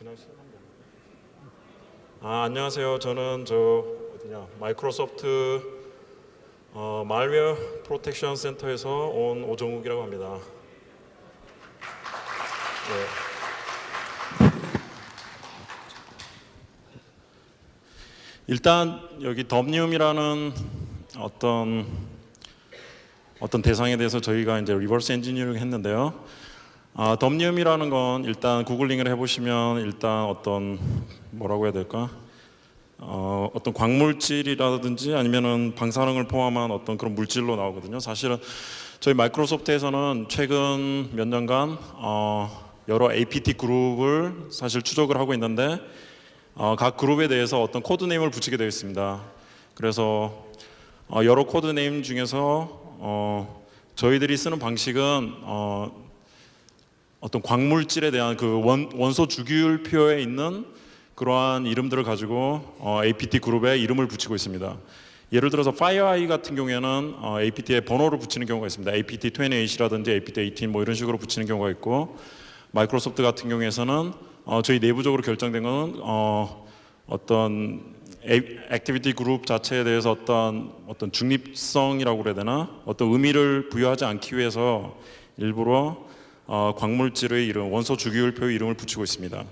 그냥 시작하면 됩니다. 안녕하세요. 저는 마이크로소프트 말웨어 프로텍션 센터에서 온 오정욱이라고 합니다. 네. 일단 여기 덤니움이라는 어떤 대상에 대해서 저희가 이제 리버스 엔지니어링 했는데요. 덤니움이라는 건 일단 구글링을 해보시면 일단 어떤 뭐라고 해야 될까? 어떤 광물질이라든지 아니면은 방사능을 포함한 어떤 그런 물질로 나오거든요. 사실은 저희 마이크로소프트에서는 최근 몇 년간 여러 APT 그룹을 사실 추적을 하고 있는데 각 그룹에 대해서 어떤 코드네임을 붙이게 되어 있습니다. 그래서 여러 코드네임 중에서 저희들이 쓰는 방식은 어떤 광물질에 대한 그 원소 주기율표에 있는 그러한 이름들을 가지고 APT 그룹에 이름을 붙이고 있습니다. 예를 들어서 FireEye 같은 경우에는 APT에 번호를 붙이는 경우가 있습니다. APT28이라든지 APT18 뭐 이런 식으로 붙이는 경우가 있고, 마이크로소프트 같은 경우에서는 저희 내부적으로 결정된 것은 어떤 액티비티 그룹 자체에 대해서 어떤 중립성이라고 그래야 되나, 어떤 의미를 부여하지 않기 위해서 일부러 광물질의 이름, 원소 주기율표의 이름을 붙이고 있습니다.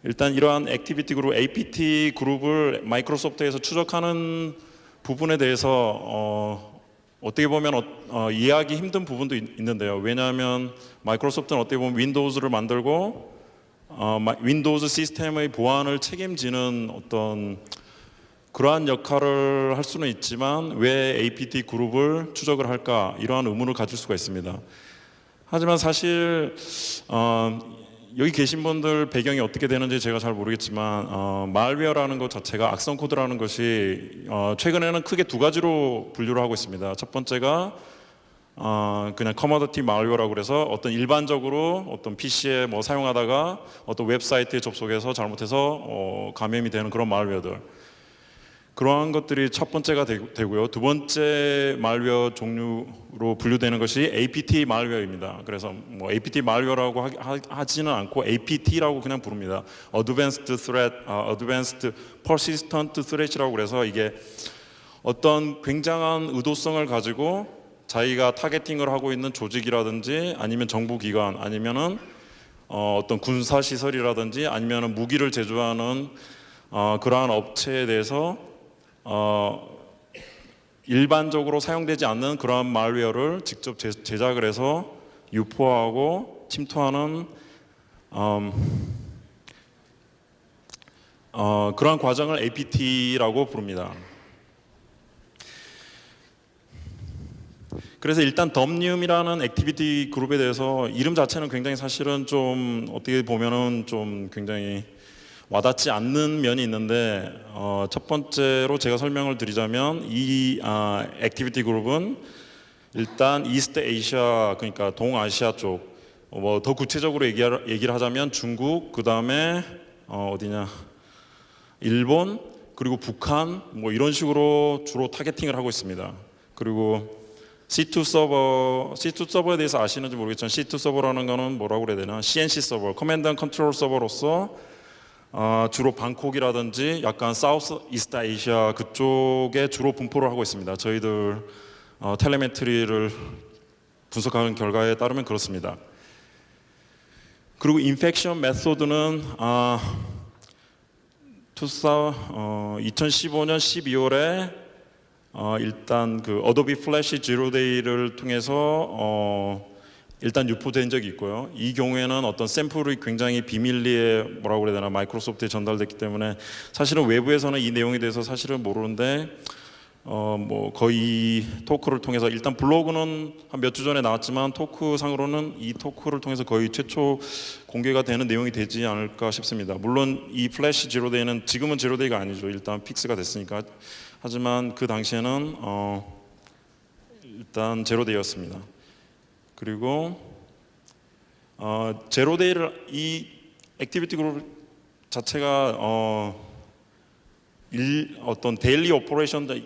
일단 이러한 액티비티 그룹, APT 그룹을 마이크로소프트에서 추적하는 부분에 대해서 어떻게 보면 이해하기 힘든 부분도 있는데요. 왜냐하면 마이크로소프트는 어떻게 보면 윈도우즈를 만들고 윈도우즈 시스템의 보안을 책임지는 어떤 그러한 역할을 할 수는 있지만 왜 APT 그룹을 추적을 할까, 이러한 의문을 가질 수가 있습니다. 하지만 사실 여기 계신 분들 배경이 어떻게 되는지 제가 잘 모르겠지만 말웨어라는 것 자체가 악성 코드라는 것이 최근에는 크게 두 가지로 분류를 하고 있습니다. 첫 번째가 그냥 커머더티 말웨어라고 그래서 어떤 일반적으로 어떤 PC에 뭐 사용하다가 어떤 웹사이트에 접속해서 잘못해서 감염이 되는 그런 말웨어들, 그러한 것들이 첫 번째가 되고요. 두 번째 말웨어 종류로 분류되는 것이 APT 말웨어입니다. 그래서 뭐 APT 말웨어라고 하지는 않고 APT라고 그냥 부릅니다. Advanced Threat, Advanced Persistent Threat이라고 그래서 이게 어떤 굉장한 의도성을 가지고 자기가 타겟팅을 하고 있는 조직이라든지 아니면 정부기관 아니면은 어떤 군사시설이라든지 아니면은 무기를 제조하는 그러한 업체에 대해서 일반적으로 사용되지 않는 그러한 말웨어를 직접 제작을 해서 유포하고 침투하는 그러한 과정을 APT라고 부릅니다. 그래서 일단 덤니움이라는 액티비티 그룹에 대해서 이름 자체는 굉장히 사실은 좀 어떻게 보면은 좀 굉장히 와닿지 않는 면이 있는데 첫 번째로 제가 설명을 드리자면 이 액티비티 그룹은 일단 이스트 아시아, 그러니까 동아시아 쪽, 뭐 더 구체적으로 얘기를 하자면 중국, 그 다음에 어디냐, 일본, 그리고 북한, 뭐 이런 식으로 주로 타겟팅을 하고 있습니다. 그리고 C2 서버에 대해서 아시는지 모르겠지만 C2 서버라는 거는 뭐라고 그래야 되나, CNC 서버, 커맨드 앤 컨트롤 서버로서 주로 방콕이라든지 약간 사우스 이스트 아시아 그쪽에 주로 분포를 하고 있습니다. 저희들 텔레메트리를 분석하는 결과에 따르면 그렇습니다. 그리고 인펙션 메소드는 2015년 12월에 일단 그 어도비 플래시 제로데이를 통해서 일단 유포된 적이 있고요. 이 경우에는 어떤 샘플이 굉장히 비밀리에 뭐라고 그래야 되나, 마이크로소프트에 전달됐기 때문에 사실은 외부에서는 이 내용에 대해서 사실은 모르는데 뭐 거의 토크를 통해서, 일단 블로그는 한 몇 주 전에 나왔지만 토크 상으로는 이 토크를 통해서 거의 최초 공개가 되는 내용이 되지 않을까 싶습니다. 물론 이 플래시 제로데이는 지금은 제로데이가 아니죠. 일단 픽스가 됐으니까. 하지만 그 당시에는 일단 제로데이였습니다. 그리고 제로데이를, 이 액티비티 그룹 자체가 어떤 데일리 오퍼레이션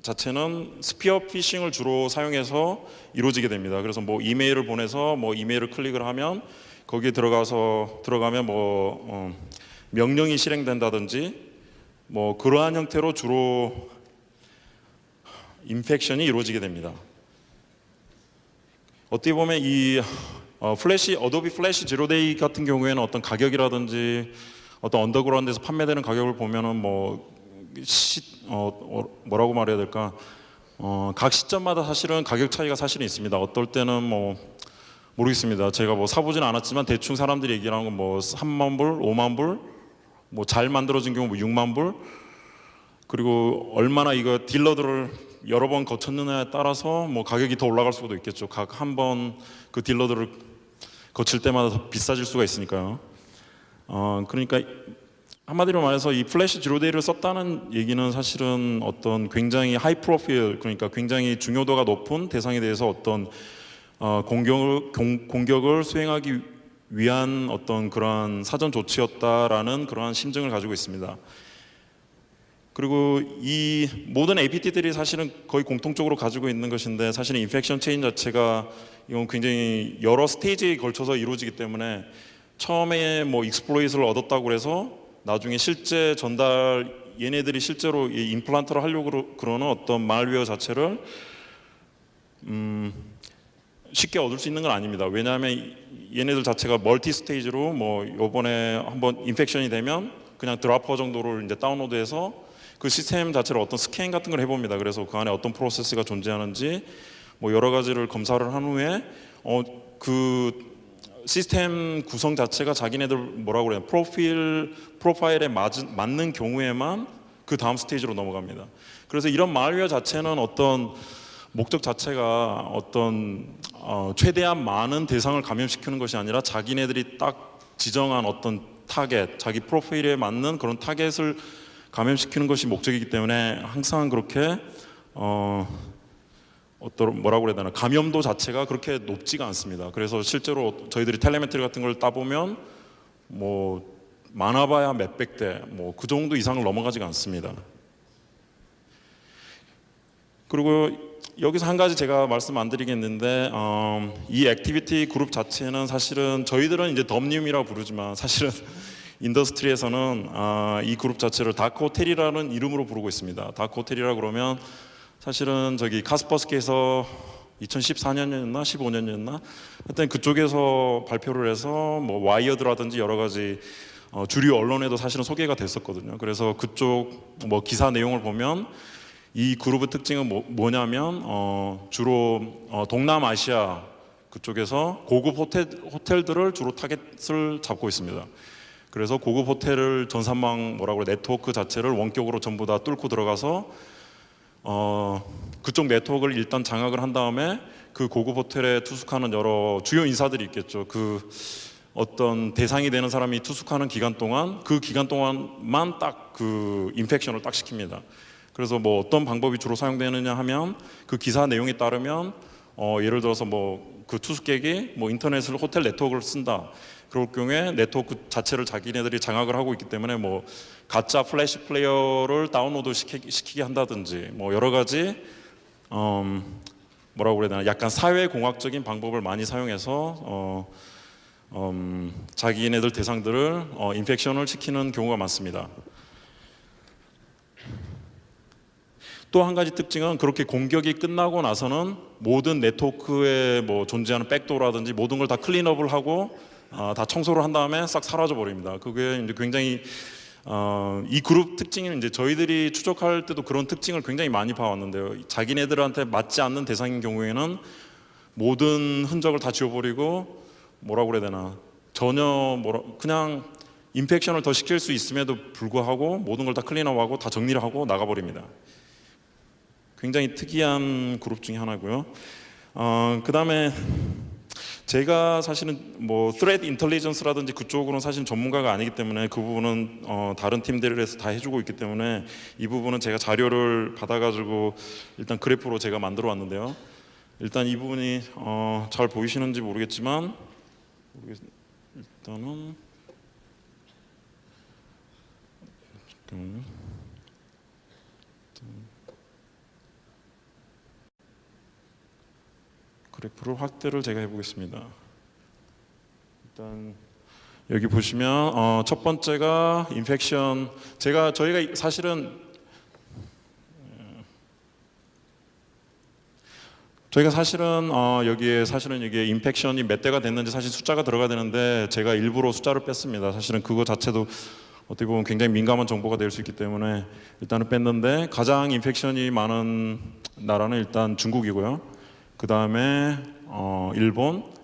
자체는 스피어 피싱을 주로 사용해서 이루어지게 됩니다. 그래서 뭐 이메일을 보내서 뭐 이메일을 클릭을 하면 거기에 들어가면 명령이 실행된다든지 그러한 형태로 주로 인펙션이 이루어지게 됩니다. 어떻게 보면 이 어도비 플래시 제로데이 같은 경우에는 어떤 가격이라든지 어떤 언더그라운드에서 판매되는 가격을 보면은 뭐라고 말해야 될까? 각 시점마다 사실은 가격 차이가 사실은 있습니다. 어떨 때는 모르겠습니다. 제가 사보진 않았지만 대충 사람들이 얘기하는 건 3만 불, 5만 불, 잘 만들어진 경우 6만 불, 그리고 얼마나 이거 딜러들을 여러 번 거쳤느냐에 따라서 가격이 더 올라갈 수도 있겠죠. 각 한 번 그 딜러들을 거칠 때마다 더 비싸질 수가 있으니까요. 그러니까 한마디로 말해서 이 플래시 제로데이를 썼다는 얘기는 사실은 어떤 굉장히 하이 프로필, 그러니까 굉장히 중요도가 높은 대상에 대해서 어떤 공격을 수행하기 위한 어떤 그러한 사전 조치였다라는 그러한 심증을 가지고 있습니다. 그리고 이 모든 APT들이 사실은 거의 공통적으로 가지고 있는 것인데, 사실은 인펙션 체인 자체가 이건 굉장히 여러 스테이지에 걸쳐서 이루어지기 때문에 처음에 익스플로잇을 얻었다고 해서 나중에 실제 얘네들이 실제로 이 임플란트를 하려고 그러는 어떤 말웨어 자체를 쉽게 얻을 수 있는 건 아닙니다. 왜냐하면 얘네들 자체가 멀티 스테이지로 요번에 한번 인펙션이 되면 그냥 드라퍼 정도를 이제 다운로드해서 그 시스템 자체를 어떤 스캔 같은 걸 해봅니다. 그래서 그 안에 어떤 프로세스가 존재하는지 여러 가지를 검사를 한 후에 그 시스템 구성 자체가 자기네들 뭐라고 그래요? 프로파일에 맞는 경우에만 그 다음 스테이지로 넘어갑니다. 그래서 이런 말웨어 자체는 어떤 목적 자체가 어떤 최대한 많은 대상을 감염시키는 것이 아니라 자기네들이 딱 지정한 어떤 타겟, 자기 프로파일에 맞는 그런 타겟을 감염시키는 것이 목적이기 때문에 항상 그렇게 뭐라고 그래야 되나, 감염도 자체가 그렇게 높지가 않습니다. 그래서 실제로 저희들이 텔레메트리 같은 걸 따보면 많아봐야 몇백 대, 그 정도 이상을 넘어가지가 않습니다. 그리고 여기서 한 가지 제가 말씀 안 드리겠는데, 이 액티비티 그룹 자체는 사실은 저희들은 이제 덤님이라고 부르지만 사실은 인더스트리에서는 이 그룹 자체를 다크호텔이라는 이름으로 부르고 있습니다. 다크호텔이라 그러면 사실은 저기 카스퍼스키에서 2014년이었나 15년이었나 하여튼 그쪽에서 발표를 해서 와이어드라든지 여러 가지 주류 언론에도 사실은 소개가 됐었거든요. 그래서 그쪽 기사 내용을 보면 이 그룹의 특징은 뭐냐면 주로 동남아시아 그쪽에서 고급 호텔들을 주로 타겟을 잡고 있습니다. 그래서 고급 호텔을 전산망 네트워크 자체를 원격으로 전부 다 뚫고 들어가서 그쪽 네트워크를 일단 장악을 한 다음에 그 고급 호텔에 투숙하는 여러 주요 인사들이 있겠죠. 그 어떤 대상이 되는 사람이 투숙하는 기간 동안 그 기간 동안만 딱 그 인펙션을 딱 시킵니다. 그래서 어떤 방법이 주로 사용되느냐 하면 그 기사 내용에 따르면 예를 들어서 그 투숙객이 인터넷을 호텔 네트워크를 쓴다. 그럴 경우에 네트워크 자체를 자기네들이 장악을 하고 있기 때문에 가짜 플래시 플레이어를 다운로드 시키게 한다든지 여러 가지 뭐라고 그래야 되나, 약간 사회공학적인 방법을 많이 사용해서 자기네들 대상들을 인펙션을 시키는 경우가 많습니다. 또 한 가지 특징은 그렇게 공격이 끝나고 나서는 모든 네트워크에 존재하는 백도어라든지 모든 걸 다 클린업을 하고 다 청소를 한 다음에 싹 사라져 버립니다. 그게 이제 굉장히 이 그룹 특징은 이제 저희들이 추적할 때도 그런 특징을 굉장히 많이 봐왔는데요. 자기네들한테 맞지 않는 대상인 경우에는 모든 흔적을 다 지워버리고 뭐라고 그래야 되나, 전혀 그냥 인펙션을 더 시킬 수 있음에도 불구하고 모든 걸 다 클린업하고 다 정리를 하고 나가버립니다. 굉장히 특이한 그룹 중에 하나고요. 그 다음에 제가 사실은 threat intelligence라든지 그쪽으로는 사실 전문가가 아니기 때문에 그 부분은 다른 팀들에서 다 해주고 있기 때문에 이 부분은 제가 자료를 받아가지고 일단 그래프로 제가 만들어 왔는데요. 일단 이 부분이 잘 보이시는지 모르겠지만 일단은 그래프를 확대를 제가 해보겠습니다. 일단 여기 보시면 첫 번째가 인펙션. 저희가 사실은 여기에 사실은 이게 인펙션이 몇 대가 됐는지 사실 숫자가 들어가야 되는데 제가 일부러 숫자를 뺐습니다. 사실은 그거 자체도 어떻게 보면 굉장히 민감한 정보가 될 수 있기 때문에 일단은 뺐는데, 가장 인펙션이 많은 나라는 일단 중국이고요. 그 다음에 일본,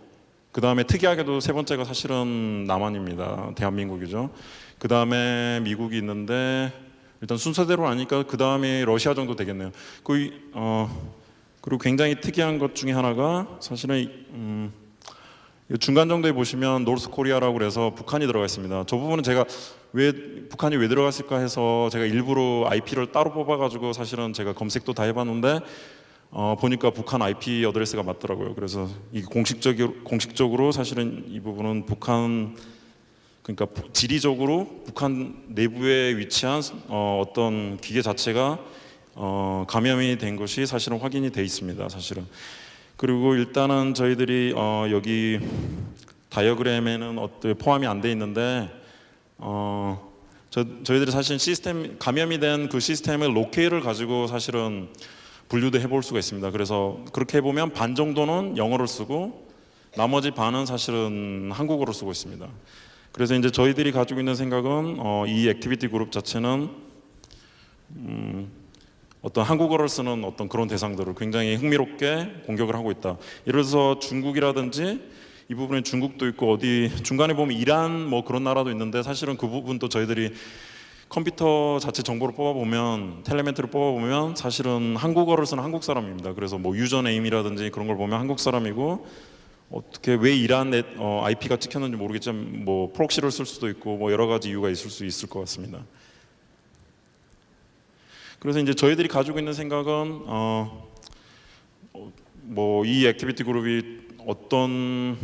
그 다음에 특이하게도 세 번째가 사실은 남한입니다. 대한민국이죠. 그 다음에 미국이 있는데, 일단 순서대로 아니까 그 다음에 러시아 정도 되겠네요. 그리고 굉장히 특이한 것 중에 하나가 사실은 중간 정도에 보시면 노스 코리아라고 그래서 북한이 들어가 있습니다. 저 부분은 제가 북한이 왜 들어갔을까 해서 제가 일부러 IP를 따로 뽑아가지고 사실은 제가 검색도 다 해봤는데 보니까 북한 IP 어드레스가 맞더라고요. 그래서 이게 공식적으로 사실은 이 부분은 그러니까 지리적으로 북한 내부에 위치한 어떤 기계 자체가 감염이 된 것이 사실은 확인이 돼 있습니다. 사실은. 그리고 일단은 저희들이 여기 다이어그램에는 포함이 안 돼 있는데 저희들이 사실 감염이 된 그 시스템의 로케이를 가지고 사실은 분류도 해볼 수가 있습니다. 그래서 그렇게 해보면 반 정도는 영어를 쓰고 나머지 반은 사실은 한국어로 쓰고 있습니다. 그래서 이제 저희들이 가지고 있는 생각은 이 액티비티 그룹 자체는 어떤 한국어를 쓰는 어떤 그런 대상들을 굉장히 흥미롭게 공격을 하고 있다. 예를 들어서 중국이라든지 이 부분에 중국도 있고 어디 중간에 보면 이란 뭐 그런 나라도 있는데 사실은 그 부분도 저희들이 컴퓨터 자체 정보를 뽑아보면 텔레메트를 뽑아보면 사실은 한국어를 쓰는 한국 사람입니다. 그래서 뭐 유저네임이라든지 그런 걸 보면 한국 사람이고 어떻게 왜 이란 IP가 찍혔는지 모르겠지만 뭐 프록시를 쓸 수도 있고 뭐 여러 가지 이유가 있을 것 같습니다. 그래서 이제 저희들이 가지고 있는 생각은 뭐 이 액티비티 그룹이 어떤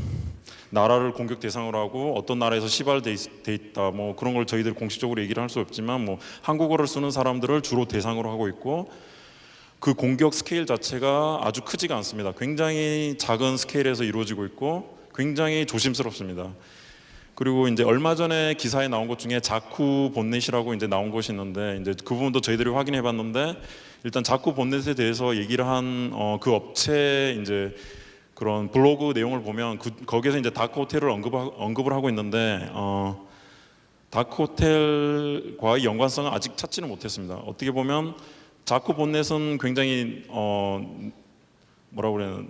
나라를 공격 대상으로 하고 어떤 나라에서 시발돼 있다 뭐 그런 걸 저희들 공식적으로 얘기를 할 수 없지만 뭐 한국어를 쓰는 사람들을 주로 대상으로 하고 있고 그 공격 스케일 자체가 아주 크지가 않습니다. 굉장히 작은 스케일에서 이루어지고 있고 굉장히 조심스럽습니다. 그리고 이제 얼마 전에 기사에 나온 것 중에 자쿠 본넷이라고 이제 나온 것이 있는데 이제 그 부분도 저희들이 확인해 봤는데 일단 자쿠 본넷에 대해서 얘기를 한 그 업체 이제 그런 블로그 내용을 보면 거기에서 이제 다크 호텔을 언급을 하고 있는데 다크 호텔과의 연관성은 아직 찾지는 못했습니다. 어떻게 보면 자쿠 본넷은 굉장히 뭐라고 그래야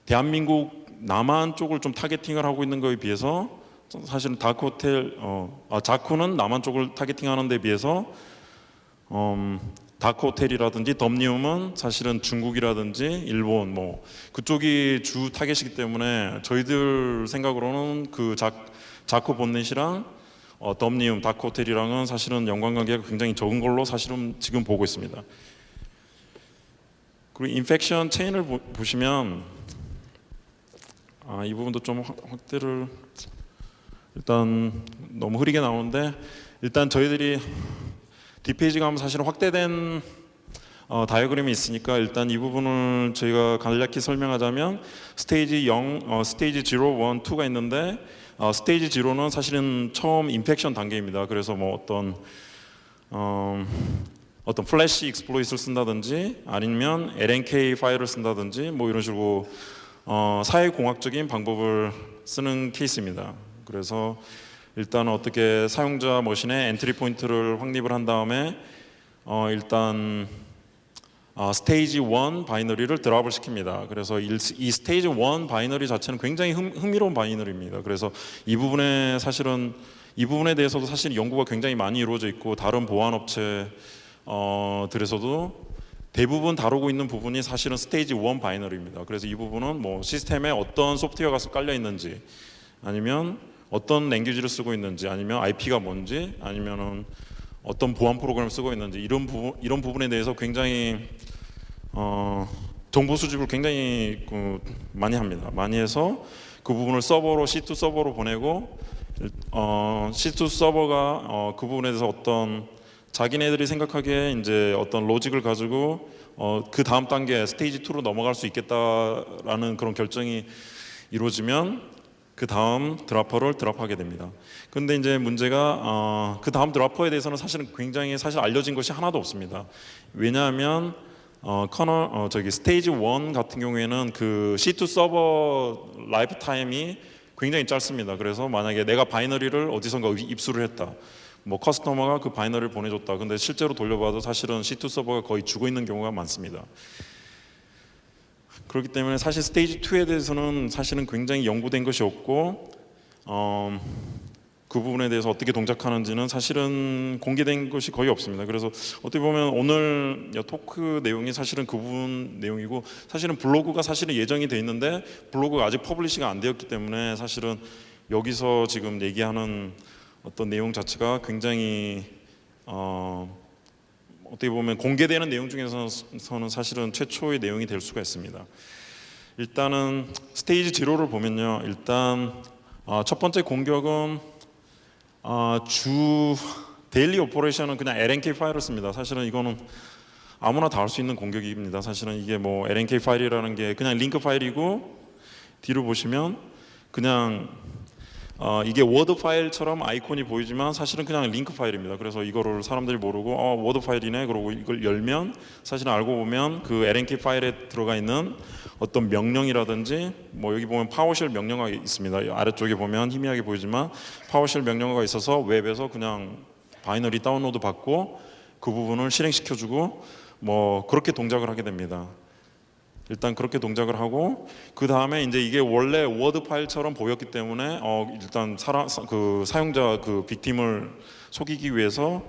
대한민국 남한 쪽을 좀 타겟팅을 하고 있는 거에 비해서 사실은 다크 호텔 자쿠는 남한 쪽을 타겟팅하는 데 비해서 다크 호텔이라든지 덤니움은 사실은 중국이라든지 일본 뭐 그쪽이 주 타겟이기 때문에 저희들 생각으로는 그 자쿠 본넷이랑 덤니움 다크 호텔이랑은 사실은 연관관계가 굉장히 적은 걸로 사실은 지금 보고 있습니다. 그리고 인펙션 체인을 보시면 이 부분도 좀 확대를 일단 너무 흐리게 나오는데 일단 저희들이 뒷페이지 가면 사실은 확대된 다이어그램이 있으니까 일단 이 부분을 저희가 간략히 설명하자면 스테이지 0, 스테이지 0, 1, 2가 있는데 스테이지 0는 사실은 처음 인펙션 단계입니다. 그래서 뭐 어떤 플래시 익스플로이트를 쓴다든지 아니면 LNK 파일을 쓴다든지 뭐 이런 식으로 사회공학적인 방법을 쓰는 케이스입니다. 그래서 일단 어떻게 사용자 머신에 엔트리 포인트를 확립을 한 다음에 일단 스테이지 1 바이너리를 드랍을 시킵니다. 그래서 이 스테이지 1 바이너리 자체는 굉장히 흥미로운 바이너리입니다. 그래서 이 부분에 대해서도 사실 연구가 굉장히 많이 이루어져 있고 다른 보안 업체 들에서도 대부분 다루고 있는 부분이 사실은 스테이지 1 바이너리입니다. 그래서 이 부분은 뭐 시스템에 어떤 소프트웨어가 깔려 있는지 아니면 어떤 랭귀지를 쓰고 있는지 아니면 IP가 뭔지 아니면은 어떤 보안 프로그램을 쓰고 있는지 이런 부분에 대해서 굉장히 정보 수집을 굉장히 많이 합니다. 많이 해서 그 부분을 C2 서버로 보내고 C2 서버가 그 부분에 대해서 어떤 자기네들이 생각하기에 이제 어떤 로직을 가지고 그 다음 단계 스테이지 2로 넘어갈 수 있겠다라는 그런 결정이 이루어지면 그 다음 드라퍼를 드랍하게 됩니다. 근데 이제 문제가 그 다음 드라퍼에 대해서는 사실은 굉장히 사실 알려진 것이 하나도 없습니다. 왜냐하면 저기 스테이지 1 같은 경우에는 그 C2 서버 라이프 타임이 굉장히 짧습니다. 그래서 만약에 내가 바이너리를 어디선가 입수를 했다. 뭐 커스터머가 그 바이너리를 보내줬다. 근데 실제로 돌려봐도 사실은 C2 서버가 거의 죽어 있는 경우가 많습니다. 그렇기 때문에 사실 스테이지 2에 대해서는 사실은 굉장히 연구된 것이 없고 그 부분에 대해서 어떻게 동작하는지는 사실은 공개된 것이 거의 없습니다. 그래서 어떻게 보면 오늘 토크 내용이 사실은 그 부분 내용이고, 사실은 블로그가 사실은 예정이 돼 있는데 블로그가 아직 퍼블리시가 안 되었기 때문에 사실은 여기서 지금 얘기하는 어떤 내용 자체가 굉장히 어떻게 보면 공개되는 내용 중에서는 사실은 최초의 내용이 될 수가 있습니다. 일단은 스테이지 0를 보면요, 일단 첫 번째 공격은 주 데일리 오퍼레이션은 그냥 LNK 파일을 씁니다. 사실은 이거는 아무나 다 할 수 있는 공격입니다. 사실은 이게 뭐 LNK 파일이라는 게 그냥 링크 파일이고, 뒤로 보시면 그냥 이게 워드 파일처럼 아이콘이 보이지만 사실은 그냥 링크 파일입니다. 그래서 이거를 사람들이 모르고 워드 파일이네 그러고 이걸 열면 사실은 알고 보면 그 LNK 파일에 들어가 있는 어떤 명령이라든지, 뭐 여기 보면 파워쉘 명령어가 있습니다. 아래쪽에 보면 희미하게 보이지만 파워쉘 명령어가 있어서 웹에서 그냥 바이너리 다운로드 받고 그 부분을 실행시켜주고 뭐 그렇게 동작을 하게 됩니다. 일단 그렇게 동작을 하고, 그 다음에 이제 이게 원래 워드 파일처럼 보였기 때문에 일단 사용자 그 빅팀을 속이기 위해서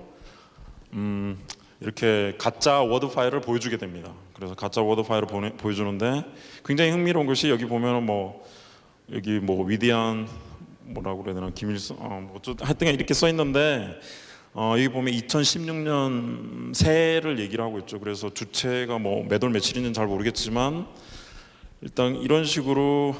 이렇게 가짜 워드 파일을 보여주게 됩니다. 그래서 가짜 워드 파일을 보여주는데 굉장히 흥미로운 것이, 여기 보면은 여기 위대한 뭐라고 그래야 되나, 김일성 하여튼 이렇게 써 있는데 여기 보면 2016년 새해를 얘기를 하고 있죠. 그래서 주체가 몇 월 며칠인지는 잘 모르겠지만 일단 이런 식으로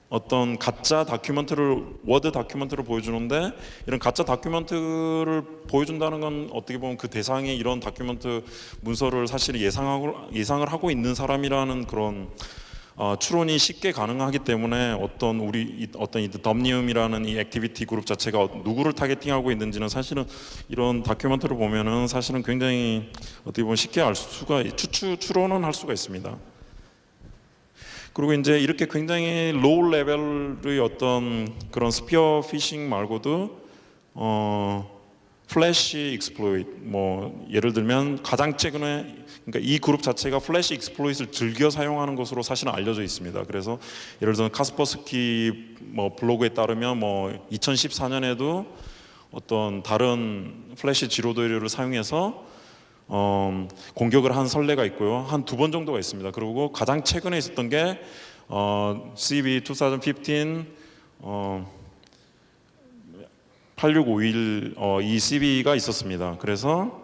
어떤 가짜 다큐멘트를, 워드 다큐멘트를 보여주는데, 이런 가짜 다큐멘트를 보여준다는 건 어떻게 보면 그 대상이 이런 다큐멘트 문서를 사실 예상을 하고 있는 사람이라는 그런 추론이 쉽게 가능하기 때문에 어떤 이 덤니움이라는 이 액티비티 그룹 자체가 누구를 타겟팅하고 있는지는 사실은 이런 다큐멘터리를 보면은 사실은 굉장히 어떻게 보면 쉽게 알 수가, 추론은 할 수가 있습니다. 그리고 이제 이렇게 굉장히 로우 레벨의 어떤 그런 스피어 피싱 말고도 플래시 익스플로이트, 예를 들면 가장 최근에, 그러니까 이 그룹 자체가 플래시 익스플로이트를 즐겨 사용하는 것으로 사실은 알려져 있습니다. 그래서 예를 들어 카스퍼스키 블로그에 따르면 2014년에도 어떤 다른 플래시 지로도를 사용해서 공격을 한 선례가 있고요. 한 2번 정도가 있습니다. 그리고 가장 최근에 있었던 게 CB 2015 8651 이 CB가 있었습니다. 그래서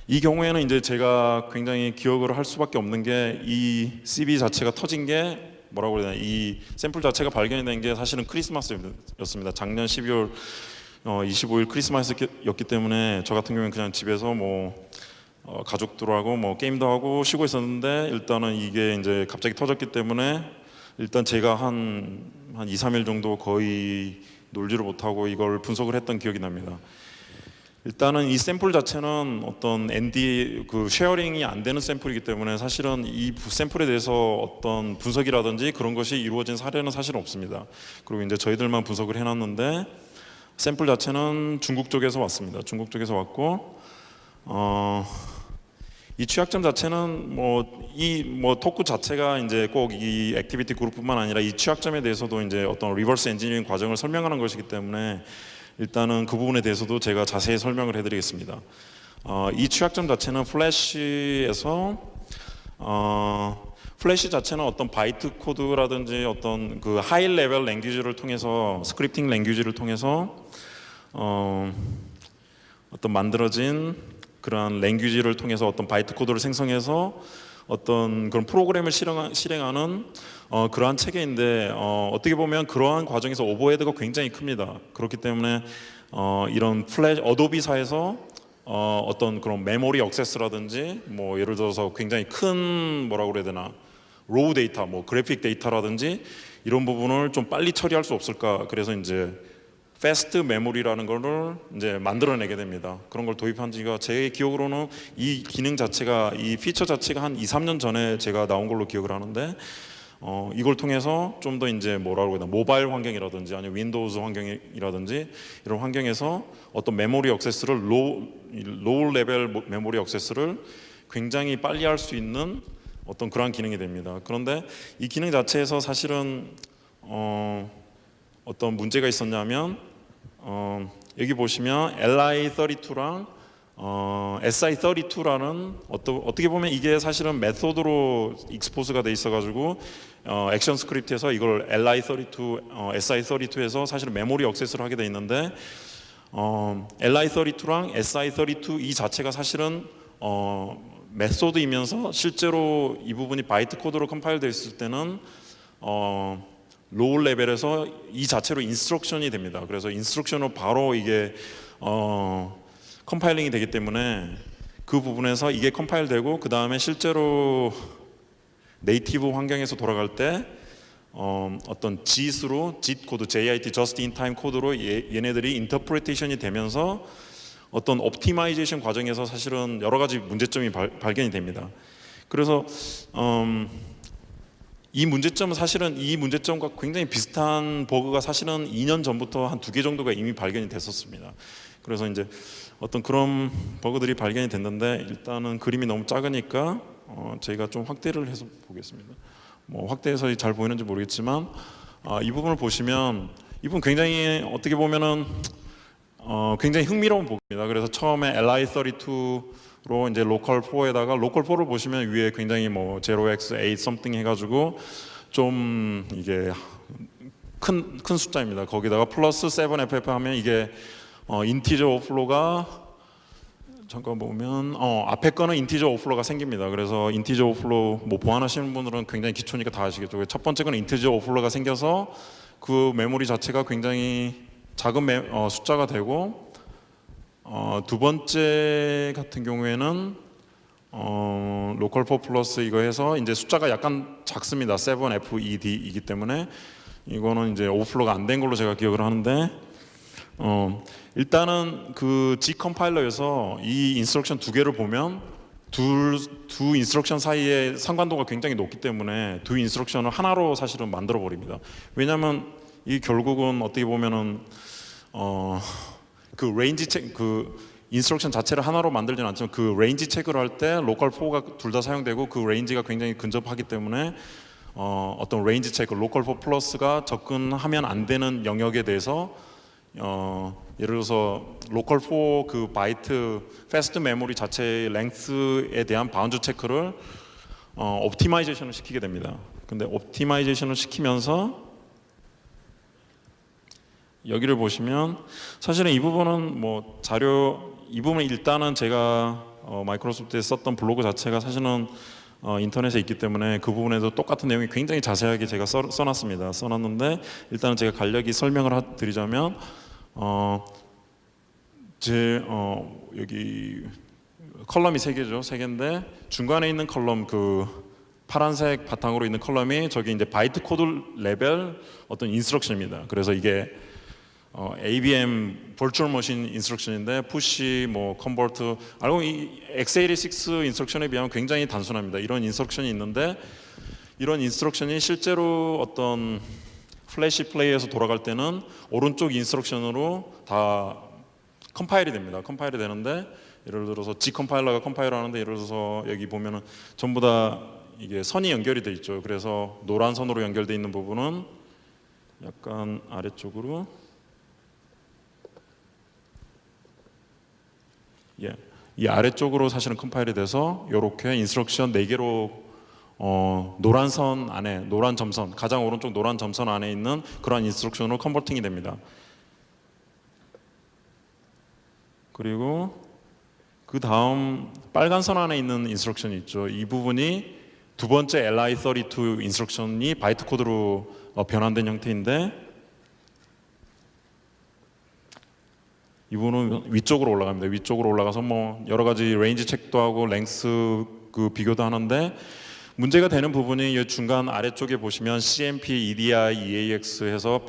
이 경우에는 이제 제가 굉장히 기억을 할 수밖에 없는 게, 이 CB 자체가 터진 게 뭐라고 그래야 되나, 이 샘플 자체가 발견이 된 게 사실은 크리스마스였습니다. 작년 12월 25일 크리스마스였기 때문에 저 같은 경우는 그냥 집에서 가족들하고 게임도 하고 쉬고 있었는데, 일단은 이게 이제 갑자기 터졌기 때문에 일단 제가 한 2, 3일 정도 거의 놀지를 못하고 이걸 분석을 했던 기억이 납니다. 일단은 이 샘플 자체는 어떤 그 쉐어링이 안 되는 샘플이기 때문에 사실은 이 샘플에 대해서 어떤 분석이라든지 그런 것이 이루어진 사례는 사실은 없습니다. 그리고 이제 저희들만 분석을 해놨는데, 샘플 자체는 중국 쪽에서 왔습니다. 중국 쪽에서 왔고, 이 취약점 자체는 토크 자체가 이제 꼭 이 액티비티 그룹뿐만 아니라 이 취약점에 대해서도 이제 어떤 리버스 엔지니어링 과정을 설명하는 것이기 때문에 일단은 그 부분에 대해서도 제가 자세히 설명을 해드리겠습니다. 이 취약점 자체는 플래시에서 플래시 자체는 어떤 바이트 코드라든지 어떤 그 하이 레벨 랭귀지를 통해서, 스크립팅 랭귀지를 통해서 어떤 만들어진 그런 랭귀지를 통해서 어떤 바이트 코드를 생성해서 어떤 그런 프로그램을 실행하는 그러한 체계인데, 어떻게 보면 그러한 과정에서 오버헤드가 굉장히 큽니다. 그렇기 때문에 이런 어도비사에서 어떤 그런 메모리 액세스라든지 예를 들어서 굉장히 큰 뭐라고 그래야 되나, 로우 데이터, 그래픽 데이터라든지 이런 부분을 좀 빨리 처리할 수 없을까? 그래서 이제 패스트 메모리라는 거를 이제 만들어내게 됩니다. 그런 걸 도입한 지가 제 기억으로는 이 기능 자체가 이 피처 자체가 한 2, 3년 전에 제가 나온 걸로 기억을 하는데 이걸 통해서 좀 더 이제 뭐라고 해야 되나 모바일 환경이라든지 아니면 윈도우즈 환경이라든지 이런 환경에서 어떤 메모리 액세스를 로우 레벨 메모리 액세스를 굉장히 빨리 할 수 있는 어떤 그러한 기능이 됩니다. 그런데 이 기능 자체에서 사실은 어떤 문제가 있었냐면 여기 보시면 LI32랑 SI32라는 어떻게 보면 이게 사실은 메소드로 익스포즈가 돼 있어가지고 액션 스크립트에서 이걸 LI32, SI32에서 사실은 메모리 액세스를 하게 돼 있는데 LI32랑 SI32 이 자체가 사실은 메소드이면서 실제로 이 부분이 바이트 코드로 컴파일 되어 있을 때는 로우 레벨에서 이 자체로 인스트럭션이 됩니다. 그래서 인스트럭션으로 바로 이게 컴파일링이 되기 때문에 그 부분에서 이게 컴파일되고 그 다음에 실제로 네이티브 환경에서 돌아갈 때 어떤 JIT으로 JIT 코드, JIT Just in Time 코드로 얘네들이 인터프레테이션이 되면서 어떤 옵티마이제이션 과정에서 사실은 여러 가지 문제점이 발견이 됩니다. 그래서 이 문제점은 사실은 이 문제점과 굉장히 비슷한 버그가 사실은 2년 전부터 한 2개 정도가 이미 발견이 됐었습니다. 그래서 이제 어떤 그런 버그들이 발견이 됐는데 일단은 그림이 너무 작으니까 저희가 좀 확대를 해서 보겠습니다. 뭐 확대해서 잘 보이는지 모르겠지만 이 부분을 보시면 이 부분 굉장히 어떻게 보면은 굉장히 흥미로운 버그입니다. 그래서 처음에 LI32로 이제 로컬 4에다가 로컬 4를 보시면 위에 굉장히 뭐 0x8 something 해가지고 좀 이게 큰 숫자입니다. 거기다가 플러스 7ff 하면 이게 인티저 오플로가 잠깐 보면 앞에 거는 인티저 오플로가 생깁니다. 그래서 인티저 오플로 뭐 보완하시는 분들은 굉장히 기초니까 다 아시겠죠. 첫 번째 거는 인티저 오플로가 생겨서 그 메모리 자체가 굉장히 작은 숫자가 되고 두 번째 같은 경우에는 로컬 4 플러스 이거 해서 이제 숫자가 약간 작습니다. 7FED이기 때문에 이거는 이제 오플로가 안 된 걸로 제가 기억을 하는데 일단은 그 G 컴파일러에서 이 인스트럭션 두 개를 보면 두 인스트럭션 사이에 상관도가 굉장히 높기 때문에 두 인스트럭션을 하나로 사실은 만들어 버립니다. 왜냐하면 이 결국은 어떻게 보면은 그 레인지 그 인스트럭션 자체를 하나로 만들지는 않지만 그 레인지 체크를 할 때 로컬 4가 둘 다 사용되고 그 레인지가 굉장히 근접하기 때문에 어떤 레인지 체크 로컬 4 플러스가 접근하면 안 되는 영역에 대해서 예를 들어서 로컬 4 그 바이트 패스트 메모리 자체의 랭스에 대한 바운드 체크를 옵티마이제이션을 시키게 됩니다. 근데 옵티마이제이션을 시키면서 여기를 보시면 사실은 이 부분은 뭐 이 부분은 일단은 제가 마이크로소프트에 썼던 블로그 자체가 사실은 인터넷에 있기 때문에 그 부분에도 똑같은 내용이 굉장히 자세하게 제가 써놨습니다. 써놨는데 일단은 제가 간략히 설명을 드리자면 여기 컬럼이 3개죠. 3개인데 중간에 있는 컬럼 그 파란색 바탕으로 있는 컬럼이 저기 이제 바이트 코드 레벨 어떤 인스트럭션입니다. 그래서 이게 ABM 버추얼 머신 인스트럭션인데 푸시 뭐 컨버트 알고 이 x86 인스트럭션에 비하면 굉장히 단순합니다. 이런 인스트럭션이 있는데 이런 인스트럭션이 실제로 어떤 플래시 플레이에서 돌아갈 때는 오른쪽 인스트럭션으로 다 컴파일이 됩니다. 컴파일이 되는데 예를 들어서 G 컴파일러가 컴파일 하는데 예를 들어서 여기 보면은 전부 다 이게 선이 연결이 돼 있죠. 그래서 노란 선으로 연결돼 있는 부분은 약간 아래쪽으로 이 아래쪽으로 사실은 컴파일이 돼서 이렇게 인스트럭션 4개로 노란 선 안에 노란 점선 가장 오른쪽 노란 점선 안에 있는 그러한 인스트럭션으로 컨버팅이 됩니다. 그리고 그 다음 빨간 선 안에 있는 인스트럭션이 있죠. 이 부분이 두 번째 LI32 인스트럭션이 바이트 코드로 변환된 형태인데 이 부분은 위쪽으로 올라갑니다. 위쪽으로 올라가서 뭐 여러 가지 레인지 체크도 하고 랭스 그 비교도 하는데 문제가 되는 부분이 이 중간 아래쪽에 보시면 CMP, EDI, EAX 해서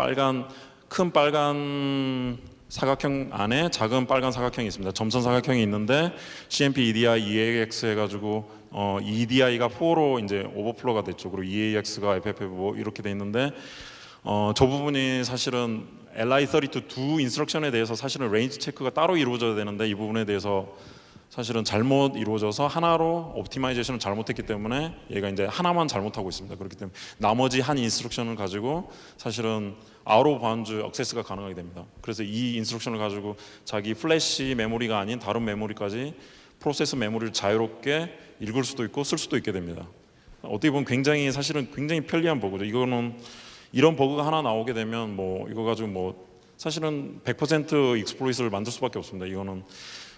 큰 빨간 사각형 안에 작은 빨간 사각형이 있습니다. 점선 사각형이 있는데 CMP, EDI, EAX 해가지고 EDI가 4로 이제 오버플로가 됐죠. 그리고 EAX가 FFF 이렇게 돼 있는데 저 부분이 사실은 LI32 두 인스트럭션에 대해서 사실은 레인지 체크가 따로 이루어져야 되는데 이 부분에 대해서 사실은 잘못 이루어져서 하나로 옵티마이제이션을 잘못했기 때문에 얘가 이제 하나만 잘못하고 있습니다. 그렇기 때문에 나머지 한 인스트럭션을 가지고 사실은 아웃 오브 바운드 액세스가 가능하게 됩니다. 그래서 이 인스트럭션을 가지고 자기 플래시 메모리가 아닌 다른 메모리까지 프로세스 메모리를 자유롭게 읽을 수도 있고 쓸 수도 있게 됩니다. 어떻게 보면 사실은 굉장히 편리한 버그죠. 이거는 이런 버그가 하나 나오게 되면 뭐 이거 가지고 뭐 사실은 100% 익스플로이트를 만들 수밖에 없습니다. 이거는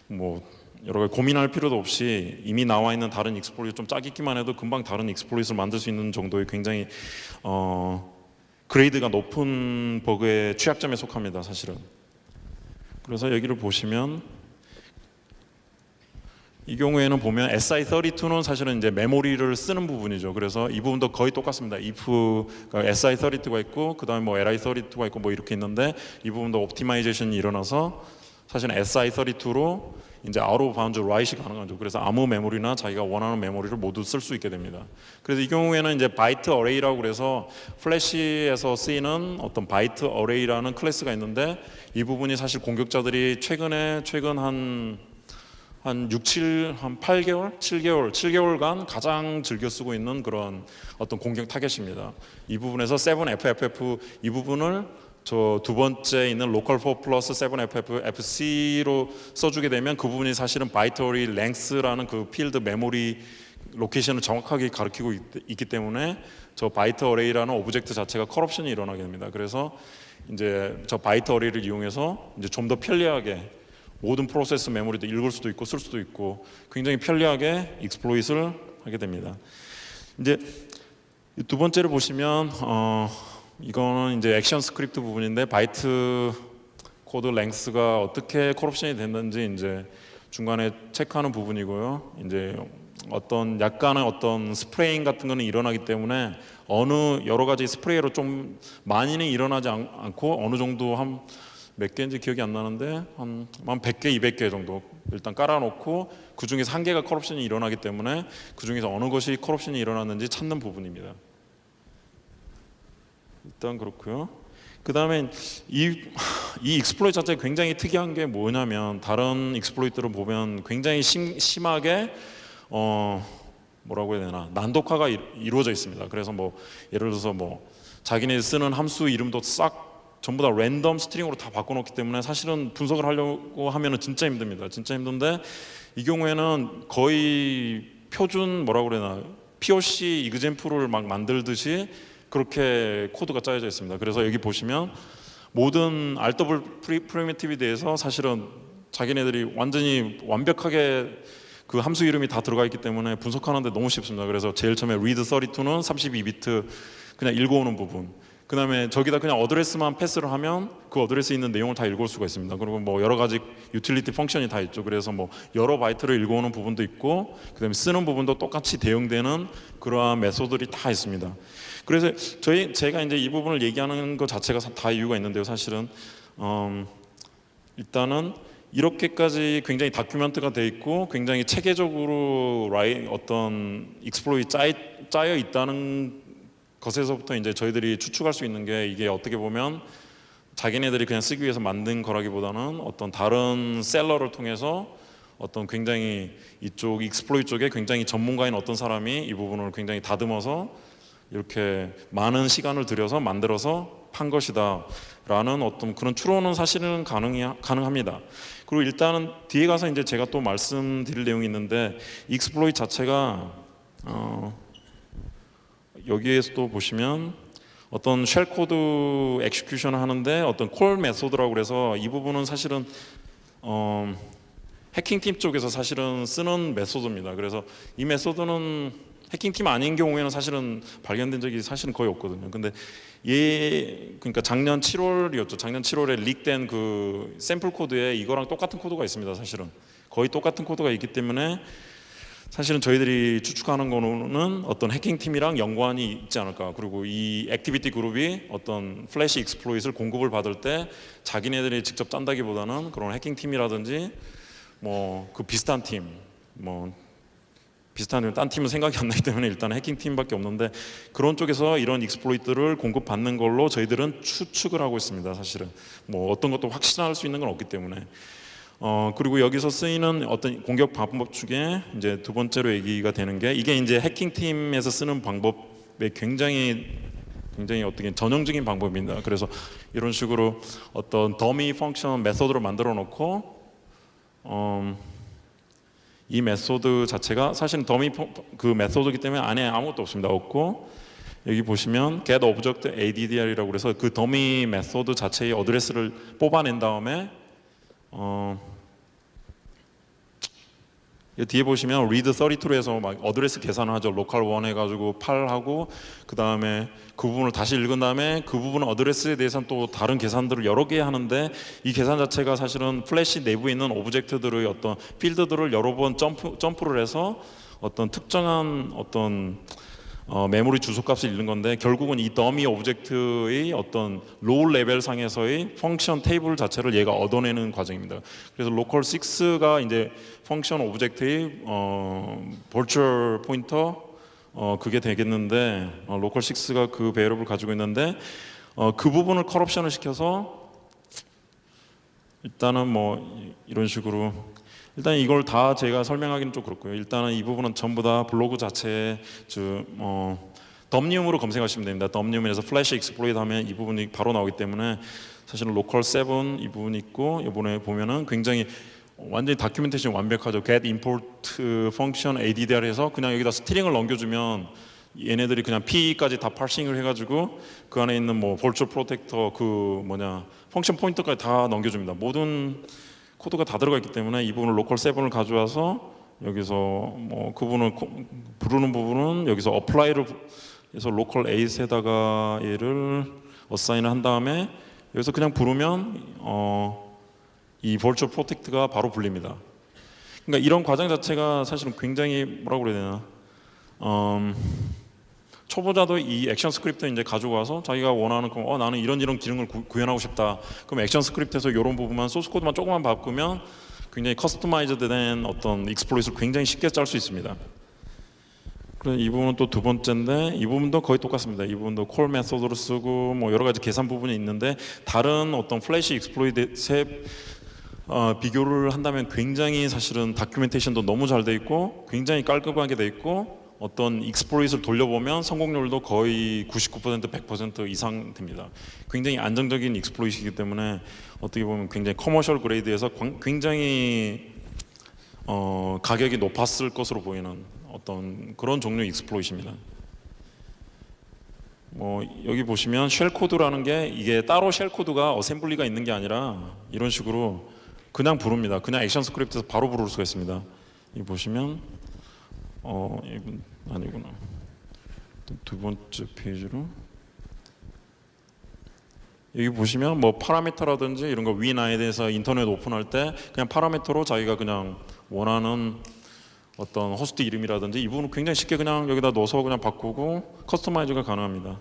뭐 여러 가지 고민할 필요도 없이 이미 나와 있는 다른 익스플로이트 좀 짜깁기만 해도 금방 다른 익스플로이트를 만들 수 있는 정도의 굉장히 그레이드가 높은 버그의 취약점에 속합니다. 사실은. 그래서 여기를 보시면 이 경우에는 보면 SI32는 사실은 이제 메모리를 쓰는 부분이죠. 그래서 이 부분도 거의 똑같습니다. if가 SI32가 있고 그 다음에 뭐 LI32가 있고 뭐 이렇게 있는데 이 부분도 옵티마이제이션이 일어나서 사실은 SI32로 이제 아웃 오브 바운드 라이트가 가능하죠. 그래서 아무 메모리나 자기가 원하는 메모리를 모두 쓸 수 있게 됩니다. 그래서 이 경우에는 이제 바이트 어레이라고 그래서 플래시에서 쓰이는 어떤 바이트 어레이라는 클래스가 있는데 이 부분이 사실 공격자들이 최근 한 8개월, 7개월간 가장 즐겨 쓰고 있는 그런 어떤 공격 타겟입니다. 이 부분에서 7FFF 이 부분을 저 두 번째 있는 local 4 플러스 7FF FC로 써주게 되면 그 부분이 사실은 바이트 어레이 랭스라는 그 필드 메모리 로케이션을 정확하게 가리키고 있기 때문에 저 바이트 어레이라는 오브젝트 자체가 커럽션이 일어나게 됩니다. 그래서 이제 저 바이트 어레이를 이용해서 이제 좀 더 편리하게 모든 프로세스 메모리도 읽을 수도 있고 쓸 수도 있고 굉장히 편리하게 익스플로이트를 하게 됩니다. 이제 두 번째를 보시면 이거는 이제 액션 스크립트 부분인데 바이트 코드 랭스가 어떻게 커럽션이 됐는지 이제 중간에 체크하는 부분이고요. 이제 약간의 어떤 스프레잉 같은 거는 일어나기 때문에 여러 가지 스프레이로 좀 많이는 일어나지 않고 어느 정도 몇 개인지 기억이 안 나는데 한 100개, 200개 정도 일단 깔아놓고 그 중에서 한 개가 커럽션이 일어나기 때문에 그 중에서 어느 것이 커럽션이 일어났는지 찾는 부분입니다. 일단 그렇고요. 그 다음에 이 익스플로이트 자체가 굉장히 특이한 게 뭐냐면 다른 익스플로이트를 보면 굉장히 심하게 뭐라고 해야 되나 난독화가 이루어져 있습니다. 그래서 뭐 예를 들어서 뭐 자기네 쓰는 함수 이름도 싹 전부 다 랜덤 스트링으로 다 바꿔놓기 때문에 사실은 분석을 하려고 하면은 진짜 힘듭니다. 진짜 힘든데 이 경우에는 거의 표준 뭐라고 그러나 POC 이그젠플을 막 만들듯이 그렇게 코드가 짜여져 있습니다. 그래서 여기 보시면 모든 RW 프리미티브에 대해서 사실은 자기네들이 완전히 완벽하게 그 함수 이름이 다 들어가 있기 때문에 분석하는데 너무 쉽습니다. 그래서 제일 처음에 read32는 32비트 그냥 읽어오는 부분, 그 다음에 저기다 그냥 어드레스만 패스를 하면 그 어드레스에 있는 내용을 다 읽을 수가 있습니다. 그리고 뭐 여러 가지 유틸리티 펑션이 다 있죠. 그래서 뭐 여러 바이트를 읽어오는 부분도 있고 그 다음에 쓰는 부분도 똑같이 대응되는 그러한 메소드들이 다 있습니다. 그래서 제가 이제 이 부분을 얘기하는 것 자체가 다 이유가 있는데요. 사실은 일단은 이렇게까지 굉장히 다큐멘트가 돼 있고 굉장히 체계적으로 어떤 익스플로이 짜여 있다는 것에서부터 이제 저희들이 추측할 수 있는 게 이게 어떻게 보면 자기네들이 그냥 쓰기 위해서 만든 거라기보다는 어떤 다른 셀러를 통해서 어떤 굉장히 이쪽 익스플로이트 쪽에 굉장히 전문가인 어떤 사람이 이 부분을 굉장히 다듬어서 이렇게 많은 시간을 들여서 만들어서 판 것이다 라는 어떤 그런 추론은 사실은 가능합니다. 그리고 일단은 뒤에 가서 이제 제가 또 말씀드릴 내용이 있는데 익스플로이트 자체가 여기에서도 보시면 어떤 쉘 코드 엑시큐션을 하는데 어떤 콜 메소드라고 그래서 이 부분은 사실은 해킹팀 쪽에서 사실은 쓰는 메소드입니다. 그래서 이 메소드는 해킹팀 아닌 경우에는 사실은 발견된 적이 사실은 거의 없거든요. 근데 그러니까 작년 7월이었죠. 작년 7월에 릭된 그 샘플 코드에 이거랑 똑같은 코드가 있습니다. 사실은 거의 똑같은 코드가 있기 때문에 사실은 저희들이 추측하는 거는 어떤 해킹팀이랑 연관이 있지 않을까. 그리고 이 액티비티 그룹이 어떤 플래시 익스플로잇을 공급을 받을 때 자기네들이 직접 짠다기보다는 그런 해킹팀이라든지 뭐 그 비슷한 팀, 뭐 비슷한 딴 팀은 생각이 안 나기 때문에 일단 해킹팀밖에 없는데 그런 쪽에서 이런 익스플로이트를 공급받는 걸로 저희들은 추측을 하고 있습니다. 사실은 뭐 어떤 것도 확신할 수 있는 건 없기 때문에. 그리고 여기서 쓰이는 어떤 공격 방법 중에 이제 두 번째로 얘기가 되는 게 이게 이제 해킹팀에서 쓰는 방법에 굉장히 어떻게 전형적인 방법입니다. 그래서 이런 식으로 어떤 더미 펑션 메소드를 만들어 놓고 이 메소드 자체가 사실은 더미 그 메소드이기 때문에 안에 아무것도 없습니다. 없고 여기 보시면 get object addr이라고 그래서 그 더미 메소드 자체의 어드레스를 뽑아낸 다음에 뒤에 보시면 read 32에서 막 어드레스 계산을 하죠. 로컬 1 해가지고 8하고 그 다음에 그 부분을 다시 읽은 다음에 그 부분 어드레스에 대해서는 또 다른 계산들을 여러 개 하는데 이 계산 자체가 사실은 플래시 내부에 있는 오브젝트들의 어떤 필드들을 여러 번 점프를 해서 어떤 특정한 어떤 메모리 주소값을 읽는 건데 결국은 이 더미 오브젝트의 어떤 로우 레벨 상에서의 펑션 테이블 자체를 얘가 얻어내는 과정입니다. 그래서 로컬 6가 이제 펑션 오브젝트의 버추얼 포인터 그게 되겠는데 로컬 6가 그 배열을 가지고 있는데 그 부분을 커럽션을 시켜서 일단은 뭐 이런 식으로 일단 이걸 다 제가 설명하기는 좀 그렇고요. 일단은 이 부분은 전부 다 블로그 자체에 덤니움으로 검색하시면 됩니다. 덤니움에서 플래시 익스플로이트 하면 이 부분이 바로 나오기 때문에 사실은 로컬 7 이 부분이 있고 이번에 보면은 굉장히 완전히 다큐멘테이션 완벽하죠. get import function addr 해서 그냥 여기다 스트링을 넘겨주면 얘네들이 그냥 P까지 다 파싱을 해가지고 그 안에 있는 뭐 virtual protector 그 뭐냐 펑션 포인터까지 다 넘겨줍니다. 모든 코드가 다 들어가 있기 때문에 이 부분을 로컬 7을 가져와서 여기서 뭐 그 부분을 부르는 부분은 여기서 apply를 해서 로컬 8에다가 얘를 어사인을 한 다음에 여기서 그냥 부르면 이 virtual protect가 바로 불립니다. 그러니까 이런 과정 자체가 사실은 굉장히 뭐라고 그래야 되나 초보자도 이 액션 스크립트 이제 가지고 와서 자기가 원하는 거 나는 이런 기능을 구현하고 싶다. 그럼 액션 스크립트에서 이런 부분만 소스 코드만 조금만 바꾸면 굉장히 커스터마이즈된 어떤 익스플로잇을 굉장히 쉽게 짤 수 있습니다. 그래서 이 부분은 또 두 번째인데 이 부분도 거의 똑같습니다. 이 부분도 콜 메소드로 쓰고 뭐 여러 가지 계산 부분이 있는데 다른 어떤 플래시 익스플로잇에 비교를 한다면 굉장히 사실은 다큐멘테이션도 너무 잘 돼 있고 굉장히 깔끔하게 돼 있고 어떤 익스플로잇을 돌려보면 성공률도 거의 99% 100% 이상 됩니다. 굉장히 안정적인 익스플로잇이기 때문에 어떻게 보면 굉장히 커머셜 그레이드에서 굉장히 가격이 높았을 것으로 보이는 어떤 그런 종류의 익스플로잇입니다. 뭐 여기 보시면 쉘 코드라는 게 이게 따로 쉘 코드가 어셈블리가 있는 게 아니라 이런 식으로 그냥 부릅니다. 그냥 액션 스크립트에서 바로 부를 수가 있습니다. 여기 보시면 이건 아니구나. 두 번째 페이지로 여기 보시면 뭐 파라미터라든지 이런 거 위나에 대해서 인터넷 오픈할 때 그냥 파라미터로 자기가 그냥 원하는 어떤 호스트 이름이라든지 이 부분은 굉장히 쉽게 그냥 여기다 넣어서 그냥 바꾸고 커스터마이즈가 가능합니다.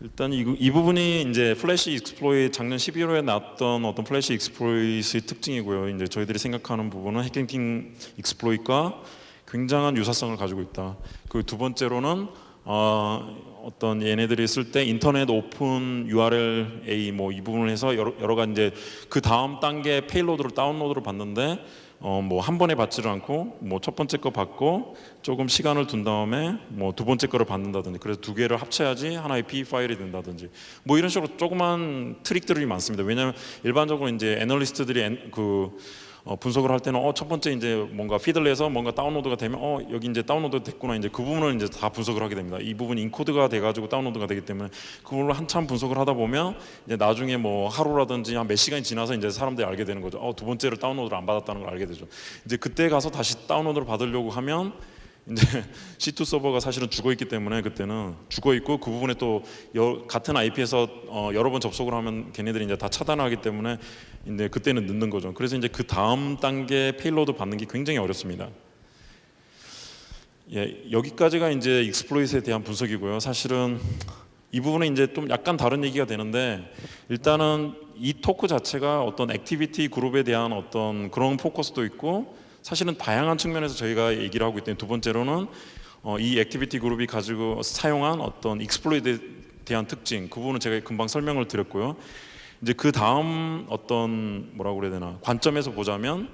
일단 이 부분이 이제 플래시 익스플로잇 작년 11월에 나왔던 어떤 플래시 익스플로잇의 특징이고요. 이제 저희들이 생각하는 부분은 해킹팀 익스플로잇과 굉장한 유사성을 가지고 있다. 그 두 번째로는 어떤 얘네들이 쓸 때 인터넷 오픈 URL 뭐 이 부분을 해서 여러 가지 이제 그 다음 단계 페일로드를 다운로드를 받는데 뭐 한 번에 받지를 않고 뭐 첫 번째 거 받고 조금 시간을 둔 다음에 뭐 두 번째 거를 받는다든지 그래서 두 개를 합쳐야지 하나의 P 파일이 된다든지 뭐 이런 식으로 조그만 트릭들이 많습니다. 왜냐하면 일반적으로 이제 애널리스트들이 분석을 할 때는 첫 번째 이제 뭔가 피드를 해서 뭔가 다운로드가 되면 여기 이제 다운로드 됐구나 이제 그 부분을 이제 다 분석을 하게 됩니다. 이 부분 인코드가 돼가지고 다운로드가 되기 때문에 그 부분을 한참 분석을 하다 보면 이제 나중에 뭐 하루라든지 한 몇 시간이 지나서 이제 사람들이 알게 되는 거죠. 두 번째를 다운로드를 안 받았다는 걸 알게 되죠. 이제 그때 가서 다시 다운로드를 받으려고 하면 이제 C2 서버가 사실은 죽어 있기 때문에 그때는 죽어 있고 그 부분에 또 같은 IP에서 여러 번 접속을 하면 걔네들이 이제 다 차단하기 때문에 이제 그때는 늦는 거죠. 그래서 이제 그 다음 단계 페일로드 받는 게 굉장히 어렵습니다. 예, 여기까지가 이제 익스플로잇에 대한 분석이고요. 사실은 이 부분은 이제 좀 약간 다른 얘기가 되는데, 일단은 이 토크 자체가 어떤 액티비티 그룹에 대한 어떤 그런 포커스도 있고, 사실은 다양한 측면에서 저희가 얘기를 하고 있더니, 두 번째로는 이 액티비티 그룹이 가지고 사용한 어떤 익스플로잇에 대한 특징, 그 부분은 제가 금방 설명을 드렸고요. 이제 그 다음 어떤 뭐라고 그래야 되나 관점에서 보자면,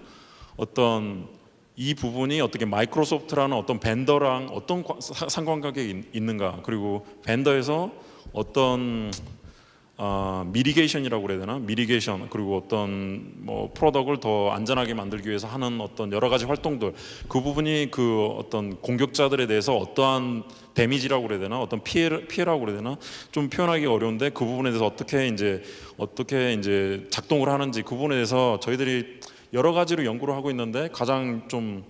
어떤 이 부분이 어떻게 마이크로소프트라는 어떤 벤더랑 어떤 상관관계가 있는가, 그리고 벤더에서 어떤 미리게이션이라고 그래야 되나, 미리게이션, 그리고 어떤 뭐 프로덕트를 더 안전하게 만들기 위해서 하는 어떤 여러 가지 활동들, 그 부분이 그 어떤 공격자들에 대해서 어떠한 데미지라고 그래야 되나, 어떤 피해라고 그래야 되나, 좀 표현하기 어려운데, 그 부분에 대해서 어떻게 이제 작동을 하는지, 그 부분에 대해서 저희들이 여러 가지로 연구를 하고 있는데, 가장 좀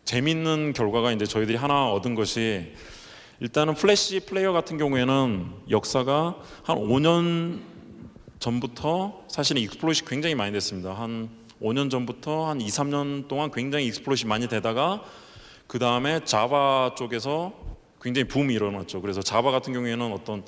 재밌는 결과가 이제 저희들이 하나 얻은 것이, 일단은 플래시 플레이어 같은 경우에는 역사가 한 5년 전부터 사실은 익스플로잇이 굉장히 많이 됐습니다. 한 5년 전부터 한 2, 3년 동안 굉장히 익스플로잇이 많이 되다가, 그 다음에 자바 쪽에서 굉장히 붐이 일어났죠. 그래서 자바 같은 경우에는 어떤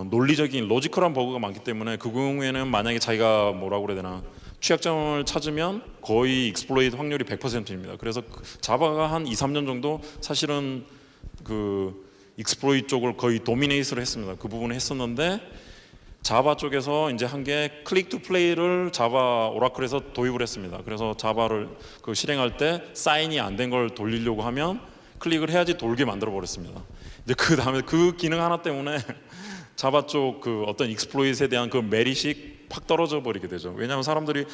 논리적인 로지컬한 버그가 많기 때문에, 그 경우에는 만약에 자기가 뭐라고 그래야 되나 취약점을 찾으면 거의 익스플로이트 확률이 100%입니다. 그래서 자바가 한 2, 3년 정도 사실은 그 익스플로이트 쪽을 거의 도미네이트를 했습니다. 그 부분을 했었는데, 자바 쪽에서 이제 한 게 클릭 투 플레이를 자바 오라클에서 도입을 했습니다. 그래서 자바를 그 실행할 때 사인이 안 된 걸 돌리려고 하면 클릭을 해야지 돌게 만들어 버렸습니다. 이제 그 다음에 그 기능 하나 때문에 자바 쪽 그 어떤 익스플로잇에 대한 그 메릿이 팍 떨어져 버리게 되죠. 왜냐하면 사람들이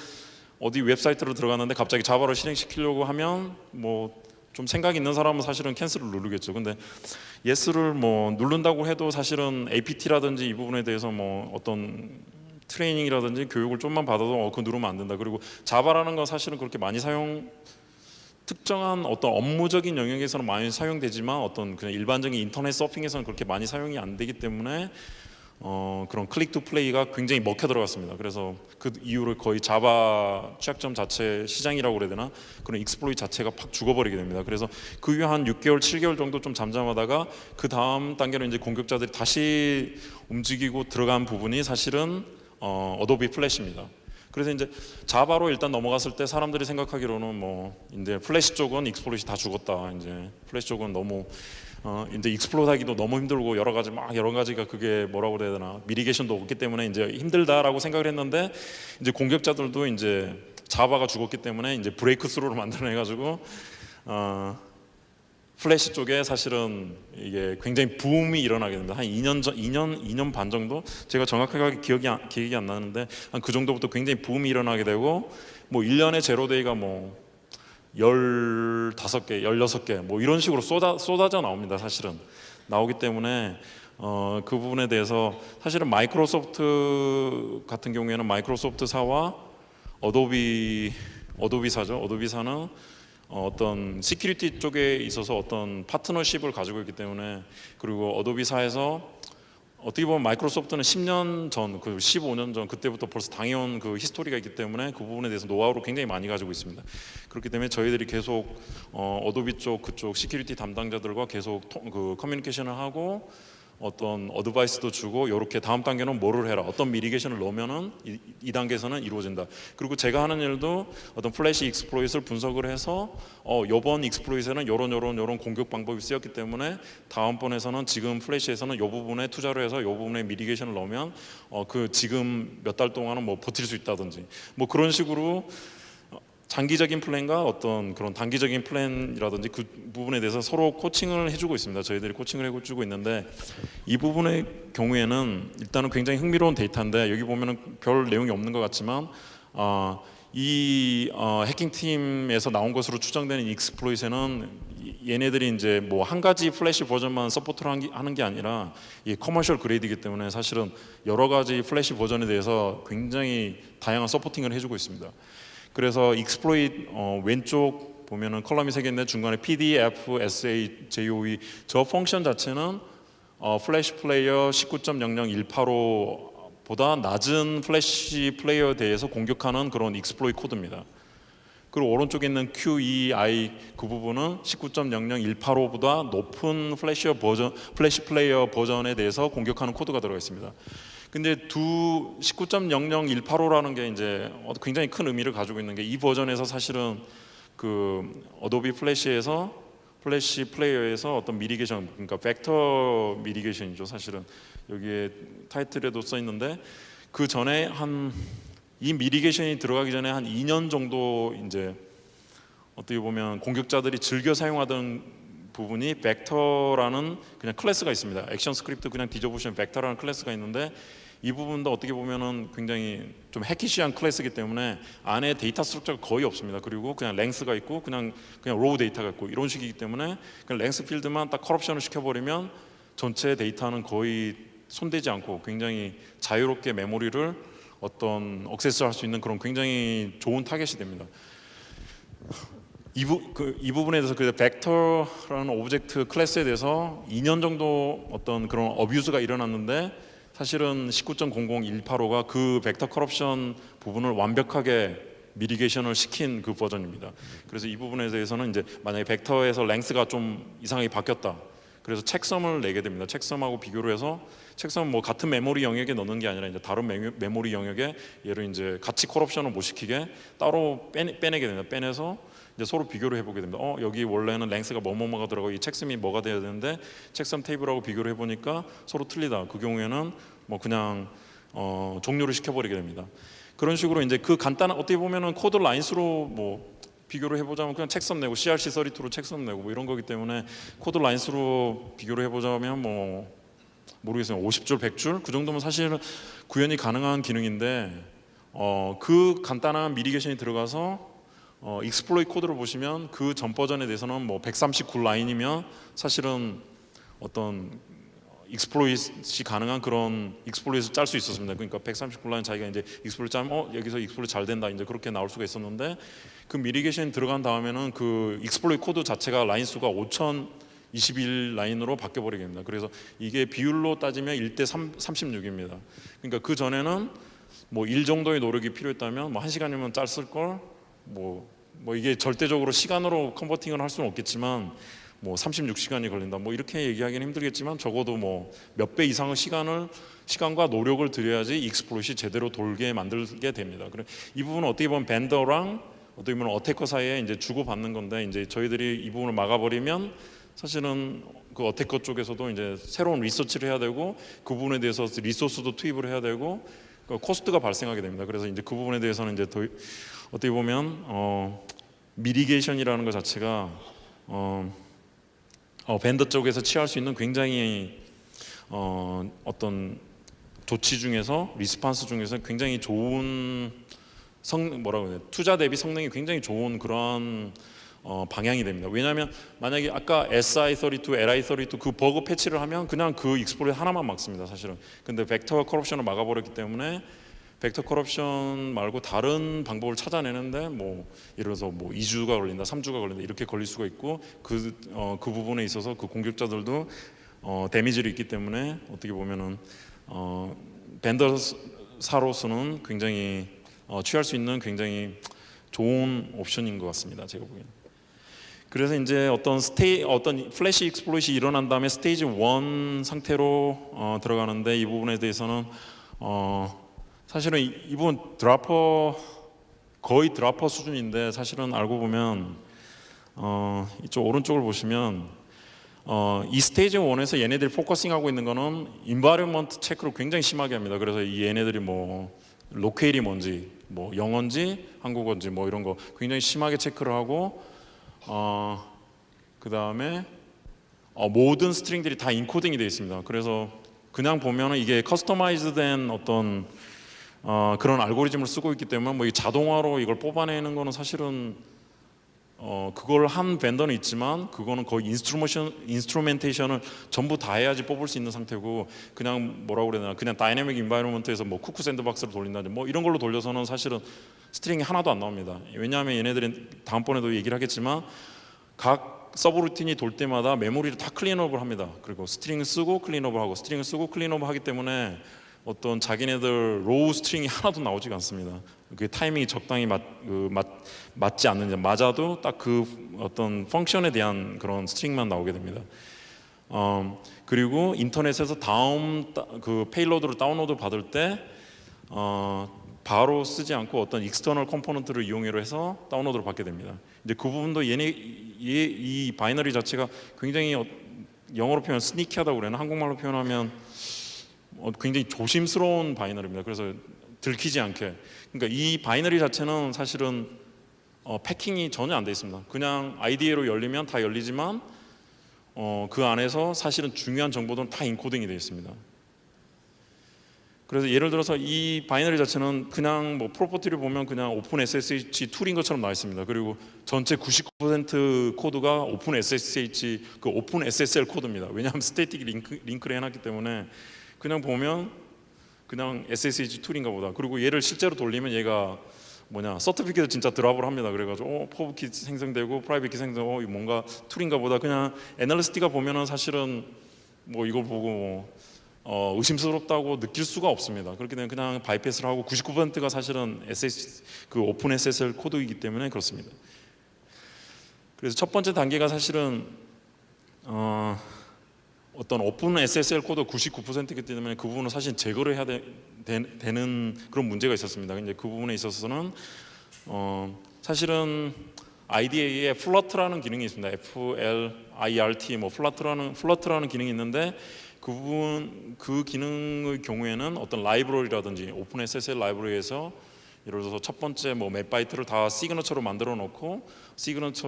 어디 웹사이트로 들어갔는데 갑자기 자바를 실행시키려고 하면 뭐 좀 생각 있는 사람은 사실은 캔슬을 누르겠죠. 근데 예스를 뭐 누른다고 해도 사실은 APT라든지 이 부분에 대해서 뭐 어떤 트레이닝이라든지 교육을 좀만 받아도 그거 누르면 안 된다. 그리고 자바라는 건 사실은 그렇게 많이 특정한 어떤 업무적인 영역에서는 많이 사용되지만, 어떤 그냥 일반적인 인터넷 서핑에서는 그렇게 많이 사용이 안 되기 때문에 그런 클릭 투 플레이가 굉장히 먹혀 들어갔습니다. 그래서 그 이후로 거의 자바 취약점 자체 시장이라고 그래야 되나, 그런 익스플로잇 자체가 팍 죽어버리게 됩니다. 그래서 그 이후 한 6개월, 7개월 정도 좀 잠잠하다가, 그 다음 단계로 이제 공격자들이 다시 움직이고 들어간 부분이 사실은 어도비 플래시입니다. 그래서 이제 자바로 일단 넘어갔을 때 사람들이 생각하기로는 뭐 이제 플래시 쪽은 익스플로잇이 다 죽었다. 이제 플래시 쪽은 너무 이제 익스플로드 하기도 너무 힘들고 여러 가지가 그게 뭐라고 그래야 되나, 미리게이션도 없기 때문에 이제 힘들다라고 생각을 했는데, 이제 공격자들도 이제 자바가 죽었기 때문에 이제 브레이크 스루를 만들어내 가지고 플래시 쪽에 사실은 이게 굉장히 붐이 일어나게 됩니다. 한 2년 반 정도, 제가 정확하게 기억이 안 나는데 한 그 정도부터 굉장히 붐이 일어나게 되고, 뭐 1년에 제로데이가 뭐 15개, 16개 뭐 이런 식으로 쏟아져 나옵니다. 사실은 나오기 때문에 그 부분에 대해서 사실은 마이크로소프트 같은 경우에는 마이크로소프트사와 어도비사죠. 어도비사는 어떤 시큐리티 쪽에 있어서 어떤 파트너십을 가지고 있기 때문에, 그리고 어도비사에서 어떻게 보면 마이크로소프트는 10년 전, 그 15년 전 그때부터 벌써 당해온 그 히스토리가 있기 때문에 그 부분에 대해서 노하우를 굉장히 많이 가지고 있습니다. 그렇기 때문에 저희들이 계속 어도비 쪽 그쪽 시큐리티 담당자들과 계속 그 커뮤니케이션을 하고, 어떤 어드바이스도 주고, 이렇게 다음 단계는 뭐를 해라, 어떤 미리게이션을 넣으면은 이 단계에서는 이루어진다. 그리고 제가 하는 일도 어떤 플래시 익스플로잇을 분석을 해서 이번 익스플로잇에는 요런 공격 방법이 쓰였기 때문에 다음번에서는 지금 플래시에서는 이 부분에 투자를 해서 이 부분에 미리게이션을 넣으면 그 지금 몇 달 동안은 뭐 버틸 수 있다든지, 뭐 그런 식으로 장기적인 플랜과 어떤 그런 단기적인 플랜이라든지 그 부분에 대해서 서로 코칭을 해주고 있습니다. 저희들이 코칭을 해주고 있는데, 이 부분의 경우에는 일단은 굉장히 흥미로운 데이터인데, 여기 보면은 별 내용이 없는 것 같지만 이 해킹팀에서 나온 것으로 추정되는 익스플로잇에는 얘네들이 이제 뭐 한 가지 플래시 버전만 서포트를 하는 게 아니라 이 커머셜 그레이드이기 때문에 사실은 여러 가지 플래시 버전에 대해서 굉장히 다양한 서포팅을 해주고 있습니다. 그래서 익스플로잇 왼쪽 보면은 컬럼이 3개인데 중간에 PDF, SA, JOE 저 펑션 자체는 플래시 플레이어 19.00185보다 낮은 플래시 플레이어에 대해서 공격하는 그런 익스플로잇 코드입니다. 그리고 오른쪽에 있는 QEI 그 부분은 19.00185보다 높은 플래시 플레이어 버전에 대해서 공격하는 코드가 들어가 있습니다. 근데 19.00185라는 게 이제 굉장히 큰 의미를 가지고 있는 게 이 버전에서 사실은 그 어도비 플래시 플레이어에서 어떤 미리게이션, 그러니까 벡터 미리게이션이죠. 사실은 여기에 타이틀에도 써 있는데 그 전에 이 미리게이션이 들어가기 전에 한 2년 정도 이제 어떻게 보면 공격자들이 즐겨 사용하던 부분이 벡터라는 그냥 클래스가 있습니다. 액션 스크립트 그냥 뒤져보시면 벡터라는 클래스가 있는데 이 부분도 어떻게 보면은 굉장히 좀 해키시한 클래스이기 때문에 안에 데이터 스트럭처가 거의 없습니다. 그리고 그냥 랭스가 있고 그냥 로우 데이터가 있고 이런 식이기 때문에 그냥 랭스 필드만 딱 커럽션을 시켜버리면 전체 데이터는 거의 손대지 않고 굉장히 자유롭게 메모리를 어떤 액세스할 수 있는 그런 굉장히 좋은 타겟이 됩니다. 이 부분에 대해서 그 벡터라는 오브젝트 클래스에 대해서 2년 정도 어떤 그런 어뷰즈가 일어났는데 사실은 19.00185가 그 벡터 커럽션 부분을 완벽하게 미리게이션을 시킨 그 버전입니다. 그래서 이 부분에 대해서는 이제 만약에 벡터에서 랭스가 좀 이상하게 바뀌었다. 그래서 책섬을 내게 됩니다. 책섬하고 비교를 해서 책섬은 뭐 같은 메모리 영역에 넣는 게 아니라 이제 다른 메모리 영역에 얘를 이제 같이 컬옵션을 못 시키게 따로 빼내게 됩니다. 빼내서 이제 서로 비교를 해보게 됩니다. 여기 원래는 랭스가 뭐뭐가 들어가고 이 책섬이 뭐가 돼야 되는데 책섬 테이블하고 비교를 해보니까 서로 틀리다. 그 경우에는 뭐 그냥 종료를 시켜버리게 됩니다. 그런 식으로 이제 그 간단한 어떻게 보면은 코드 라인수로 뭐 비교를 해보자면 그냥 책섬 내고 CRC32로 책섬 내고 뭐 이런 거기 때문에 코드 라인수로 비교를 해보자면 뭐 모르겠어요. 50줄, 100줄 그 정도면 사실은 구현이 가능한 기능인데 그 간단한 미리게이션이 들어가서 익스플로이 코드를 보시면 그 전 버전에 대해서는 뭐 139 라인이면 사실은 어떤 익스플로잇이 가능한 그런 익스플로잇을 짤 수 있었습니다. 그러니까 139 라인 자기가 이제 익스플로잇 짜면 여기서 익스플로잇 잘 된다 이제 그렇게 나올 수가 있었는데 그 미리게이션 들어간 다음에는 그 익스플로잇 코드 자체가 라인 수가 5021 라인으로 바뀌어 버리게 됩니다. 그래서 이게 비율로 따지면 1대 36입니다. 그러니까 그 전에는 뭐 1 정도의 노력이 필요했다면 뭐 1시간이면 짤 걸 뭐 이게 절대적으로 시간으로 컨버팅을 할 수는 없겠지만 뭐 36시간이 걸린다 뭐 이렇게 얘기하기는 힘들겠지만 적어도 뭐 몇 배 이상의 시간과 노력을 들여야지 익스플로잇이 제대로 돌게 만들게 됩니다. 그래 이 부분은 어떻게 보면 벤더랑 어떻게 보면 어태커 사이에 이제 주고받는 건데 이제 저희들이 이 부분을 막아버리면 사실은 그 어태커 쪽에서도 이제 새로운 리서치를 해야 되고 그 부분에 대해서 리소스도 투입을 해야 되고 그 코스트가 발생하게 됩니다. 그래서 이제 그 부분에 대해서는 이제 어떻게 보면 미리게이션이라는 것 자체가 벤더 쪽에서 취할 수 있는 굉장히 어떤 조치 중에서 리스판스 중에서 굉장히 좋은 뭐라고 해야 돼? 투자 대비 성능이 굉장히 좋은 그런 방향이 됩니다. 왜냐하면 만약에 아까 SI32, LI32 그 버그 패치를 하면 그냥 그 익스플로잇 하나만 막습니다. 사실은. 근데 벡터 커럽션을 막아버렸기 때문에 벡터 커럽션 말고 다른 방법을 찾아내는데 뭐 예를 들어서 뭐 2주가 걸린다, 3주가 걸린다 이렇게 걸릴 수가 있고 그 부분에 있어서 그 공격자들도 데미지를 입기 때문에 어떻게 보면은 벤더사로서는 굉장히 취할 수 있는 굉장히 좋은 옵션인 것 같습니다. 제가 보기에는. 그래서 이제 어떤 플래시 익스플로잇이 일어난 다음에 스테이지 1 상태로 들어가는데 이 부분에 대해서는 사실은 이 부분 거의 드라퍼 수준인데 사실은 알고 보면 이쪽 오른쪽을 보시면 이 스테이지 1에서 얘네들이 포커싱하고 있는 거는 인바이러먼트 체크를 굉장히 심하게 합니다. 그래서 이 얘네들이 뭐 로케일이 뭔지 뭐 영어인지 한국어인지 뭐 이런 거 굉장히 심하게 체크를 하고 그 다음에 모든 스트링들이 다 인코딩이 되어 있습니다. 그래서 그냥 보면은 이게 커스터마이즈된 어떤 그런 알고리즘을 쓰고 있기 때문에 뭐 이 자동화로 이걸 뽑아내는 거는 사실은 그걸 한 벤더는 있지만 그거는 거의 인스트루멘테이션을 전부 다 해야지 뽑을 수 있는 상태고 그냥 뭐라고 그래야 되나 그냥 다이내믹 인바이러먼트에서 뭐 쿠쿠 샌드박스를 돌린다든지 뭐 이런 걸로 돌려서는 사실은 스트링이 하나도 안 나옵니다. 왜냐하면 얘네들은 다음번에도 얘기를 하겠지만 각 서브루틴이 돌 때마다 메모리를 다 클린업을 합니다. 그리고 스트링을 쓰고 클린업을 하고 스트링을 쓰고 클린업을 하기 때문에 어떤 자기네들 로우 스트링이 하나도 나오지가 않습니다. 그 타이밍이 적당히 맞지 않느냐, 맞아도 딱 그 어떤 펑션에 대한 그런 스트링만 나오게 됩니다. 그리고 인터넷에서 그 페일로드를 다운로드 받을 때 바로 쓰지 않고 어떤 익스터널 컴포넌트를 이용해서 해서 다운로드를 받게 됩니다. 이제 그 부분도 이 바이너리 자체가 굉장히 영어로 표현 스니키하다고 그래요. 한국말로 표현하면 굉장히 조심스러운 바이너리입니다. 그래서 들키지 않게. 그러니까 이 바이너리 자체는 사실은 패킹이 전혀 안 돼 있습니다. 그냥 IDE로 열리면 다 열리지만 그 안에서 사실은 중요한 정보들은 다 인코딩이 되어 있습니다. 그래서 예를 들어서 이 바이너리 자체는 그냥 뭐 프로퍼티를 보면 그냥 오픈 SSH 툴인 것처럼 나와 있습니다. 그리고 전체 99% 코드가 오픈 SSH 그 오픈 SSL 코드입니다. 왜냐하면 스태틱 링크를 해놨기 때문에 그냥 보면 그냥 SSH 툴인가 보다. 그리고 얘를 실제로 돌리면 얘가 서티피케이트 진짜 드랍을 합니다. 그래가지고 포브키 생성되고 프라이빗 키 생성되고 뭔가 툴인가 보다. 그냥 애널리스트가 보면은 사실은 뭐 이걸 보고 의심스럽다고 느낄 수가 없습니다. 그렇게 되면 그냥 바이패스를 하고 99%가 사실은 그 오픈 SSL 코드이기 때문에 그렇습니다. 그래서 첫 번째 단계가 사실은 어떤 오픈 SSL 코드 99%이기 때문에 그 부분은 사실 제거를 해야 되는 그런 문제가 있었습니다. 이제 그 부분에 있어서는 사실은 IDE에 플러트라는 기능이 있습니다. FLIRT 뭐 플러트라는 기능이 있는데 그 기능의 경우에는 어떤 라이브러리라든지 오픈 SSL 라이브러리에서 예를 들어서 첫 번째 몇 바이트를 다 시그너처로 만들어 놓고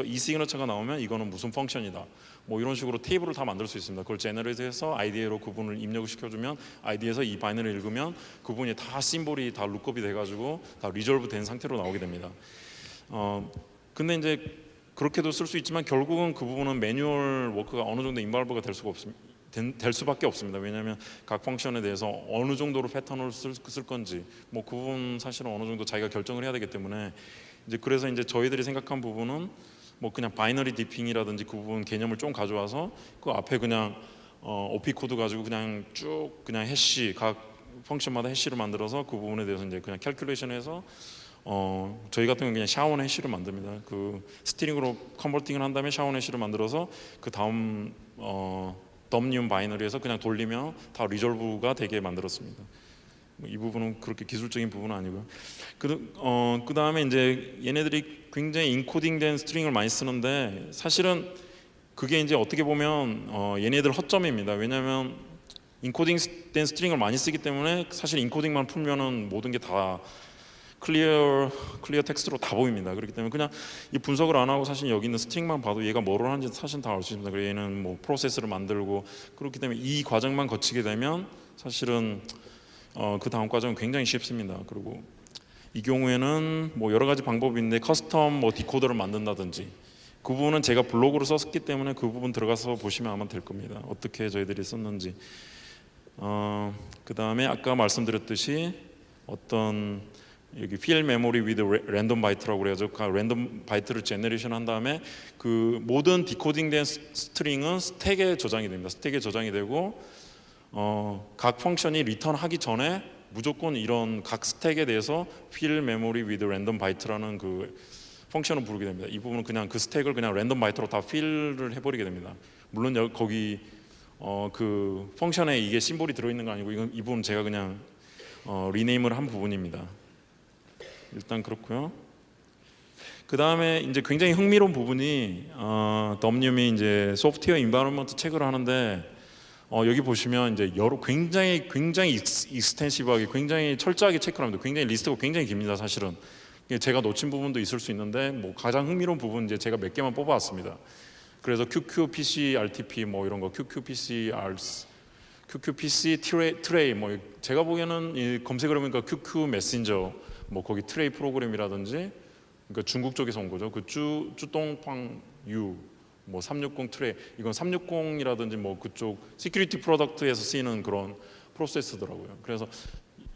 이 시그너처가 나오면 이거는 무슨 펑션이다. 뭐 이런 식으로 테이블을 다 만들 수 있습니다. 그걸 제너레이트해서 IDE로 그분을 입력을 시켜주면 IDE에서 이 바이너를 읽으면 그분이 다 심볼이 다 룩업이 돼가지고 다 리졸브 된 상태로 나오게 됩니다. 근데 이제 그렇게도 쓸 수 있지만 결국은 그 부분은 매뉴얼 워크가 어느 정도 인발브가 될 수밖에 없습니다. 왜냐하면 각 펑션에 대해서 어느 정도로 패턴을 쓸 건지 그 부분 사실은 어느 정도 자기가 결정을 해야 되기 때문에 그래서 저희들이 생각한 부분은 그냥 바이너리 디핑이라든지 그 부분 개념을 좀 가져와서 그 앞에 그냥 OP 코드 가지고 그냥 쭉 그냥 해시 각 펑션마다 해시를 만들어서 그 부분에 대해서 그냥 캘큘레이션해서 저희 같은 경우는 그냥 샤원 해시를 만듭니다. 그 스트링으로 컨버팅을 한 다음에 샤원 해시를 만들어서 그 다음 덤니움 바이너리에서 그냥 돌리면 다 리졸브가 되게 만들었습니다. 이 부분은 그렇게 기술적인 부분은 아니고요. 그 다음에 얘네들이 굉장히 인코딩된 스트링을 많이 쓰는데 사실은 그게 어떻게 보면 얘네들 허점입니다. 왜냐하면 인코딩된 스트링을 많이 쓰기 때문에 사실 인코딩만 풀면은 모든 게 다 클리어 텍스트로 다 보입니다. 그렇기 때문에 그냥 이 분석을 안 하고 사실 여기 있는 스트링만 봐도 얘가 뭐를 하는지 사실 다 알 수 있습니다. 그래서 얘는 프로세스를 만들고 그렇기 때문에 이 과정만 거치게 되면 사실은 그 다음 과정은 굉장히 쉽습니다. 그리고 이 경우에는 여러 가지 방법이 있는데 커스텀 디코더를 만든다든지 그 부분은 제가 블로그로 썼기 때문에 그 부분 들어가서 보시면 아마 될 겁니다. 어떻게 저희들이 썼는지. 그 다음에 아까 말씀드렸듯이 어떤 여기 fill memory with random byte라고 그래가지고 그 랜덤 바이트를 제너레이션 한 다음에 그 모든 디코딩된 스트링은 스택에 저장이 됩니다. 스택에 저장이 되고 각 펑션이 리턴하기 전에 무조건 이런 각 스택에 대해서 fill memory with random byte라는 그 펑션을 부르게 됩니다. 이 부분은 그냥 그 스택을 그냥 랜덤 바이트로 다 fill를 해버리게 됩니다. 물론 거기 그 펑션에 이게 심볼이 들어있는 거 아니고 이 부분 제가 그냥 리네임을 한 부분입니다. 일단 그렇고요. 그 다음에 굉장히 흥미로운 부분이 덤님이 소프트웨어 인바이러먼트 체크를 하는데 여기 보시면 굉장히 익스텐시브하게 굉장히 철저하게 체크를 합니다. 굉장히 리스트가 굉장히 깁니다. 사실은 제가 놓친 부분도 있을 수 있는데 가장 흥미로운 부분 제가 몇 개만 뽑아왔습니다. 그래서 QQ, PC, RTP 이런 거 QQ, PC 트레이 제가 보기에는 검색을 해보니까 QQ 메신저 거기 트레이 프로그램이라든지 그러니까 중국 쪽에서 온 거죠. 그 쭈동팡 유 360 트레이 이건 360이라든지 그쪽 시큐리티 프로덕트에서 쓰이는 그런 프로세스더라고요. 그래서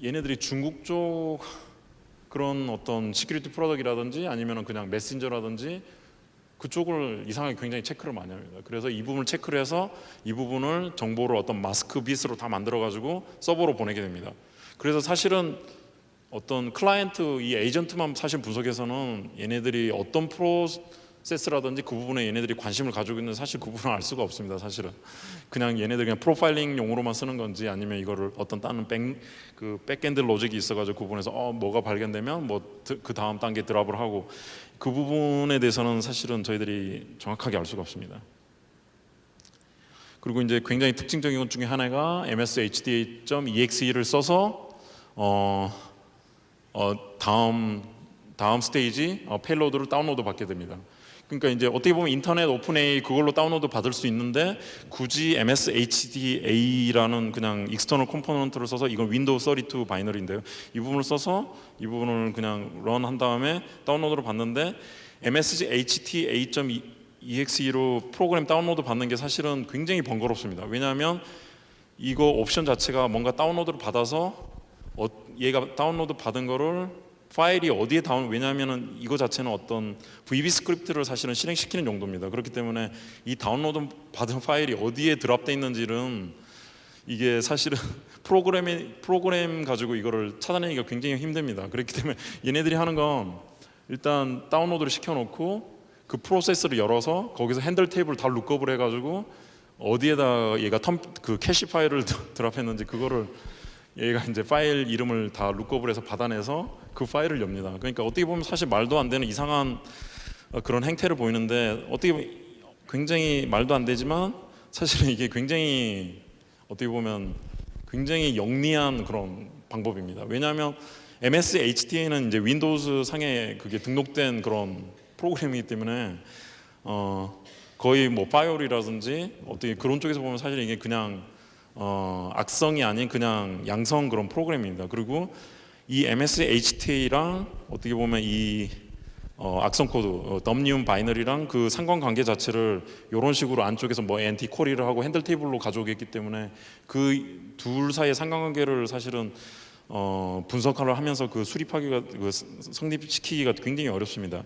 얘네들이 중국 쪽 그런 어떤 시큐리티 프로덕트라든지 아니면 그냥 메신저라든지 그쪽을 이상하게 굉장히 체크를 많이 합니다. 그래서 이 부분을 체크를 해서 이 부분을 정보를 어떤 마스크 빗으로 다 만들어 가지고 서버로 보내게 됩니다. 그래서 사실은 어떤 클라이언트 이 에이전트만 사실 분석해서는 얘네들이 어떤 프로세스라든지 그 부분에 얘네들이 관심을 가지고 있는 사실 그 부분을 알 수가 없습니다. 사실은 그냥 얘네들이 그냥 프로파일링 용으로만 쓰는 건지 아니면 이거를 어떤 다른 백엔드 로직이 있어가지고 그 부분에서 뭐가 발견되면 뭐 그 다음 단계 드랍을 하고 그 부분에 대해서는 사실은 저희들이 정확하게 알 수가 없습니다. 그리고 이제 굉장히 특징적인 것 중에 하나가 MSHDA.exe를 써서 다음 스테이지 페일로드를 다운로드 받게 됩니다. 그러니까 이제 어떻게 보면 인터넷 오픈AI 그걸로 다운로드 받을 수 있는데 굳이 MSHDA라는 그냥 익스터널 컴포넌트를 써서 이건 윈도우 32 바이너리인데요. 이 부분을 써서 이 부분을 그냥 런한 다음에 다운로드를 받는데 MSHDA.exe로 프로그램 다운로드 받는 게 사실은 굉장히 번거롭습니다. 왜냐하면 이거 옵션 자체가 뭔가 다운로드를 받아서 얘가 다운로드 받은 거를 파일이 어디에 왜냐하면 이거 자체는 어떤 VB 스크립트를 사실은 실행시키는 용도입니다. 그렇기 때문에 이 다운로드 받은 파일이 어디에 드랍돼 있는지는 이게 사실은 프로그램 가지고 이거를 찾아내기가 굉장히 힘듭니다. 그렇기 때문에 얘네들이 하는 건 일단 다운로드를 시켜놓고 그 프로세스를 열어서 거기서 핸들 테이블 다 룩업을 해가지고 어디에다 얘가 그 캐시 파일을 드랍했는지 그거를 얘가 이제 파일 이름을 다 룩업을 해서 받아내서 그 파일을 엽니다. 그러니까 어떻게 보면 사실 말도 안 되는 이상한 그런 행태를 보이는데 어떻게 보면 굉장히 말도 안 되지만 사실은 이게 굉장히 어떻게 보면 굉장히 영리한 그런 방법입니다. 왜냐하면 MSHDA는 이제 윈도우즈 상에 그게 등록된 그런 프로그램이기 때문에 거의 뭐 파이어리라든지 어떻게 그런 쪽에서 보면 사실 이게 그냥 악성이 아닌 그냥 양성 그런 프로그램입니다. 그리고 이 MSHDA랑 어떻게 보면 이 악성 코드, 덤니움 바이너리랑 그 상관관계 자체를 이런 식으로 안쪽에서 뭐 엔티 쿼리를 하고 핸들 테이블로 가져오겠기 때문에 그 둘 사이의 상관관계를 사실은 분석을 하면서 그 수립하기가 성립시키기가 굉장히 어렵습니다.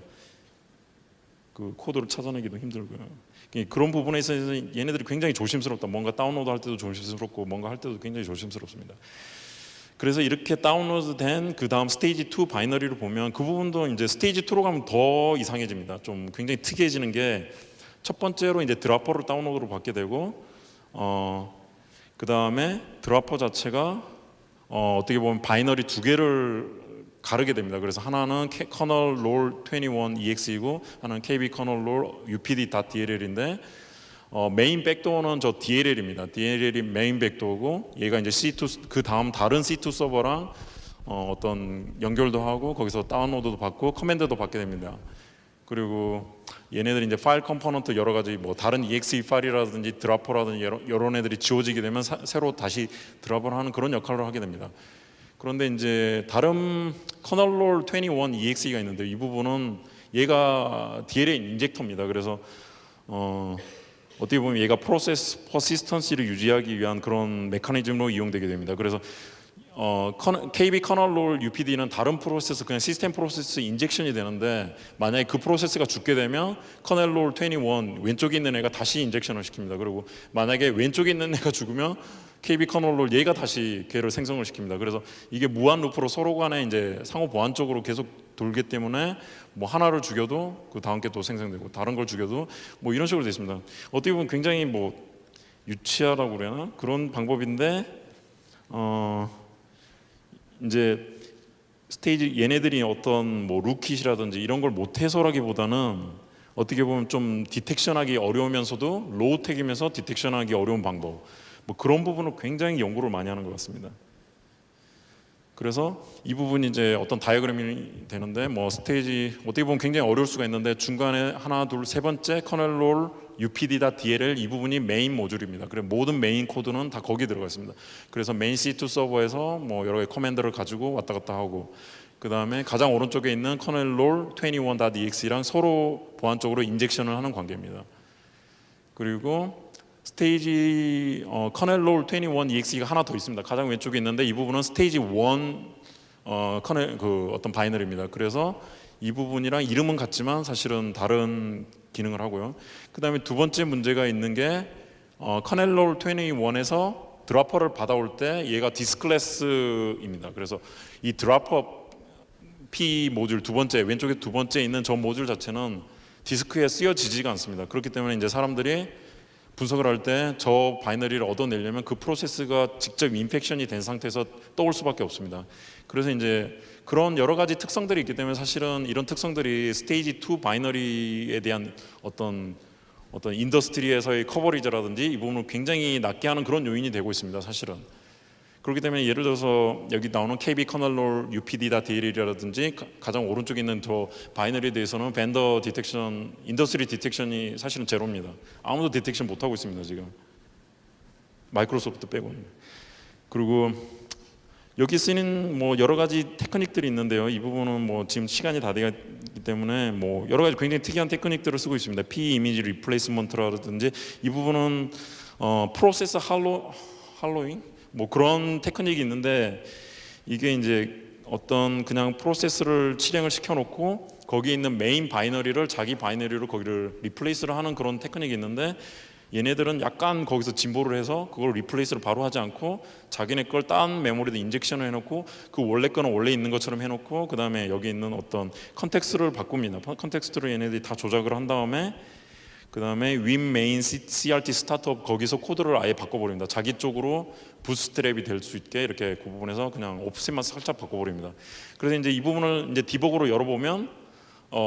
그 코드를 찾아내기도 힘들고요. 그런 부분에 있어서 얘네들이 굉장히 조심스럽다. 뭔가 다운로드 할 때도 조심스럽고 뭔가 할 때도 굉장히 조심스럽습니다. 그래서 이렇게 다운로드된 그 다음 스테이지 2 바이너리를 보면 그 부분도 이제 스테이지 2로 가면 더 이상해집니다. 좀 굉장히 특이해지는 게 첫 번째로 이제 드라퍼를 다운로드로 받게 되고 그 다음에 드라퍼 자체가 어떻게 보면 바이너리 두 개를 가르게 됩니다. 그래서 하나는 kernel lol 21 exe이고 하나는 kb kernel lol upd.dll인데 메인 백도어는 저 DLL입니다. DLL이 메인 백도어고 얘가 이제 C2 그 다음 다른 C2 서버랑 어떤 연결도 하고 거기서 다운로드도 받고 커맨드도 받게 됩니다. 그리고 얘네들이 이제 파일 컴포넌트 여러 가지 뭐 다른 exe 파일이라든지 드라퍼라든지 여러 애들이 지워지게 되면 새로 다시 드랍을 하는 그런 역할을 하게 됩니다. 그런데 이제 다른 kernel 21 exe가 있는데 이 부분은 얘가 DLL 인젝터입니다. 그래서 어떻게 보면 얘가 프로세스 퍼시스턴시를 유지하기 위한 그런 메커니즘으로 이용되게 됩니다. 그래서 KB kernel UPD는 다른 프로세스 그냥 시스템 프로세스 인젝션이 되는데 만약에 그 프로세스가 죽게 되면 kernel 21 왼쪽에 있는 애가 다시 인젝션을 시킵니다. 그리고 만약에 왼쪽에 있는 애가 죽으면 KB kernel 얘가 다시 걔를 생성을 시킵니다. 그래서 이게 무한 루프로 서로 간에 이제 상호 보완적으로 계속 돌기 때문에 뭐 하나를 죽여도 그 다음 게 또 생성되고 다른 걸 죽여도 뭐 이런 식으로 되어 있습니다. 어떻게 보면 굉장히 뭐 유치하다고 그래나 그런 방법인데 이제 스테이지 얘네들이 어떤 뭐 루킷이라든지 이런 걸 못해서라기보다는 어떻게 보면 좀 디텍션하기 어려우면서도 로우텍이면서 디텍션하기 어려운 방법 뭐 그런 부분을 굉장히 연구를 많이 하는 것 같습니다. 그래서 이 부분이 이제 어떤 다이어그램이 되는데 뭐 스테이지 어떻게 보면 굉장히 어려울 수가 있는데 중간에 하나 둘 세 번째 kernel upd.dll 이 부분이 메인 모듈입니다. 그래서 모든 메인 코드는 다 거기 들어가 있습니다. 그래서 메인 C2 서버에서 뭐 여러 개의 커맨드를 가지고 왔다 갔다 하고 그 다음에 가장 오른쪽에 있는 kernel 21.exe랑 서로 보안적으로 인젝션을 하는 관계입니다. 그리고 스테이지 kernel 21exe가 하나 더 있습니다. 가장 왼쪽에 있는데 이 부분은 스테이지 1 kernel 그 어떤 바이너리입니다. 그래서 이 부분이랑 이름은 같지만 사실은 다른 기능을 하고요. 그 다음에 두 번째 문제가 있는 게 kernel 21에서 드라퍼를 받아올 때 얘가 디스클래스입니다. 그래서 이 드라퍼 P 모듈 두 번째, 왼쪽에 두 번째 있는 저 모듈 자체는 디스크에 쓰여지지가 않습니다. 그렇기 때문에 이제 사람들이 분석을 할 때 저 바이너리를 얻어내려면 그 프로세스가 직접 인펙션이 된 상태에서 떠올 수밖에 없습니다. 그래서 이제 그런 여러 가지 특성들이 있기 때문에 사실은 이런 특성들이 스테이지 2 바이너리에 대한 어떤 인더스트리에서의 커버리지라든지 이 부분을 굉장히 낮게 하는 그런 요인이 되고 있습니다. 사실은. 그렇기 때문에 예를 들어서 여기 나오는 KB 커널롤 UPD.DL이라든지 가장 오른쪽에 있는 저 바이너리에 대해서는 벤더 디텍션, 인더스트리 디텍션이 사실은 제로입니다. 아무도 디텍션 못하고 있습니다. 지금 마이크로소프트 빼고는. 그리고 여기 쓰는 뭐 여러 가지 테크닉들이 있는데요. 이 부분은 뭐 지금 시간이 다 되기 때문에 뭐 여러 가지 굉장히 특이한 테크닉들을 쓰고 있습니다. P 이미지 리플레이스먼트라든지 이 부분은 프로세스 할로잉 뭐 그런 테크닉이 있는데 이게 이제 어떤 그냥 프로세스를 실행을 시켜놓고 거기에 있는 메인 바이너리를 자기 바이너리로 거기를 리플레이스를 하는 그런 테크닉이 있는데 얘네들은 약간 거기서 진보를 해서 그걸 리플레이스를 바로 하지 않고 자기네 걸 딴 메모리도 인젝션을 해놓고 그 원래 거는 원래 있는 것처럼 해놓고 그 다음에 여기 있는 어떤 컨텍스트를 바꿉니다. 컨텍스트를 얘네들이 다 조작을 한 다음에 그 다음에 윈 메인 CRT 스타트업 거기서 코드를 아예 바꿔버립니다. 자기 쪽으로 부스트랩이 될 수 있게 이렇게 그 부분에서 그냥 오프셋만 살짝 바꿔버립니다. 그래서 이제 이 부분을 이제 디버그로 열어보면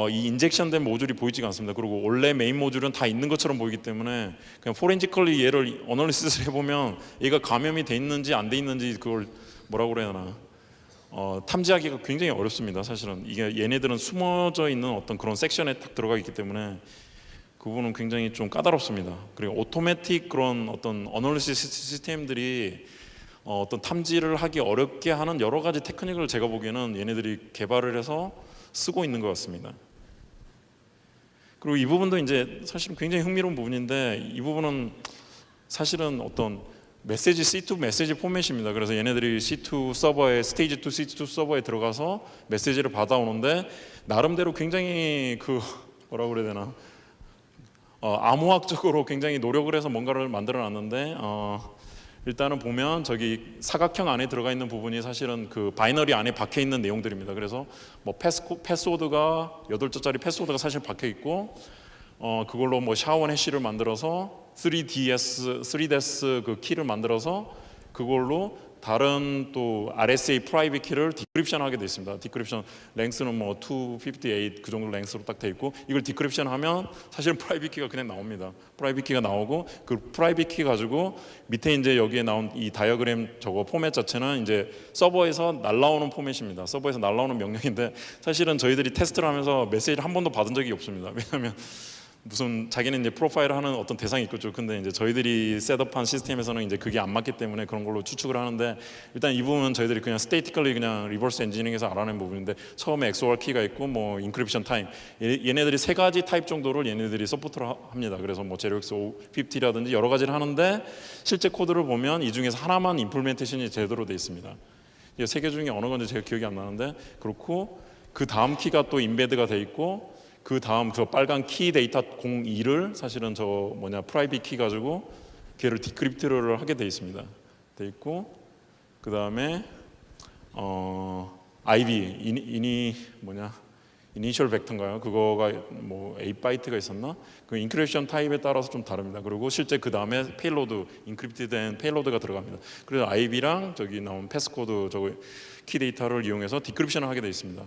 이 인젝션된 모듈이 보이지가 않습니다. 그리고 원래 메인 모듈은 다 있는 것처럼 보이기 때문에 그냥 포렌지컬리 얘를 어널리시스를 해보면 얘가 감염이 돼 있는지 안 돼 있는지 그걸 뭐라고 그래야 하나 탐지하기가 굉장히 어렵습니다. 사실은 이게 얘네들은 숨어져 있는 어떤 그런 섹션에 딱 들어가 있기 때문에 그 부분은 굉장히 좀 까다롭습니다. 그리고 오토매틱 그런 어떤 어널리시스 시스템들이 어떤 탐지를 하기 어렵게 하는 여러 가지 테크닉을 제가 보기에는 얘네들이 개발을 해서 쓰고 있는 것 같습니다. 그리고 이 부분도 이제 사실은 굉장히 흥미로운 부분인데 이 부분은 사실은 어떤 메시지 C2 메시지 포맷입니다. 그래서 얘네들이 C2 서버에 스테이지 2 C2 서버에 들어가서 메시지를 받아오는데 나름대로 굉장히 그 뭐라고 그래야 되나 암호학적으로 굉장히 노력을 해서 뭔가를 만들어 놨는데 일단은 보면 저기 사각형 안에 들어가 있는 부분이 사실은 그 바이너리 안에 박혀 있는 내용들입니다. 그래서 뭐 패스워드가 8자짜리 패스워드가 사실 박혀 있고 그걸로 뭐 샤원 해시를 만들어서 3DS 그 키를 만들어서 그걸로 다른 또 RSA 프라이빗 키를 디크립션 하게 돼 있습니다. 디크립션 랭스는 뭐 258 그 정도 랭스로 딱 돼 있고 이걸 디크립션 하면 사실은 프라이빗 키가 그냥 나옵니다. 프라이빗 키가 나오고 그 프라이빗 키 가지고 밑에 이제 여기에 나온 이 다이어그램 저거 포맷 자체는 이제 서버에서 날라오는 포맷입니다. 서버에서 날라오는 명령인데 사실은 저희들이 테스트를 하면서 메시지를 한 번도 받은 적이 없습니다. 왜냐하면 무슨 자기는 이제 프로파일을 하는 어떤 대상이 있겠죠. 근데 이제 저희들이 셋업한 시스템에서는 이제 그게 안 맞기 때문에 그런 걸로 추측을 하는데 일단 이 부분은 저희들이 그냥 스테이티컬리 그냥 리버스 엔지니어링에서 알아낸 부분인데 처음에 XOR 키가 있고 뭐 인크립션 타임 얘네들이 세 가지 타입 정도를 얘네들이 서포트를 합니다. 그래서 뭐 제로엑스 50라든지 여러 가지를 하는데 실제 코드를 보면 이 중에서 하나만 임플멘테이션이 제대로 돼 있습니다. 이 세 개 중에 어느 건지 제가 기억이 안 나는데 그렇고 그 다음 키가 또 임베드가 돼 있고 그 다음 저 빨간 키 데이터 02를 사실은 저 뭐냐 프라이빗 키 가지고 걔를 디크립트를 하게 돼 있습니다. 돼 있고 그 다음에 IB 이니셜 벡터인가요? 그거가 뭐 8바이트가 있었나? 그 인크립션 타입에 따라서 좀 다릅니다. 그리고 실제 그 다음에 페일로드 인크립트된 페일로드가 들어갑니다. 그래서 IB랑 저기 나온 패스코드 저거 키 데이터를 이용해서 디크립션을 하게 돼 있습니다.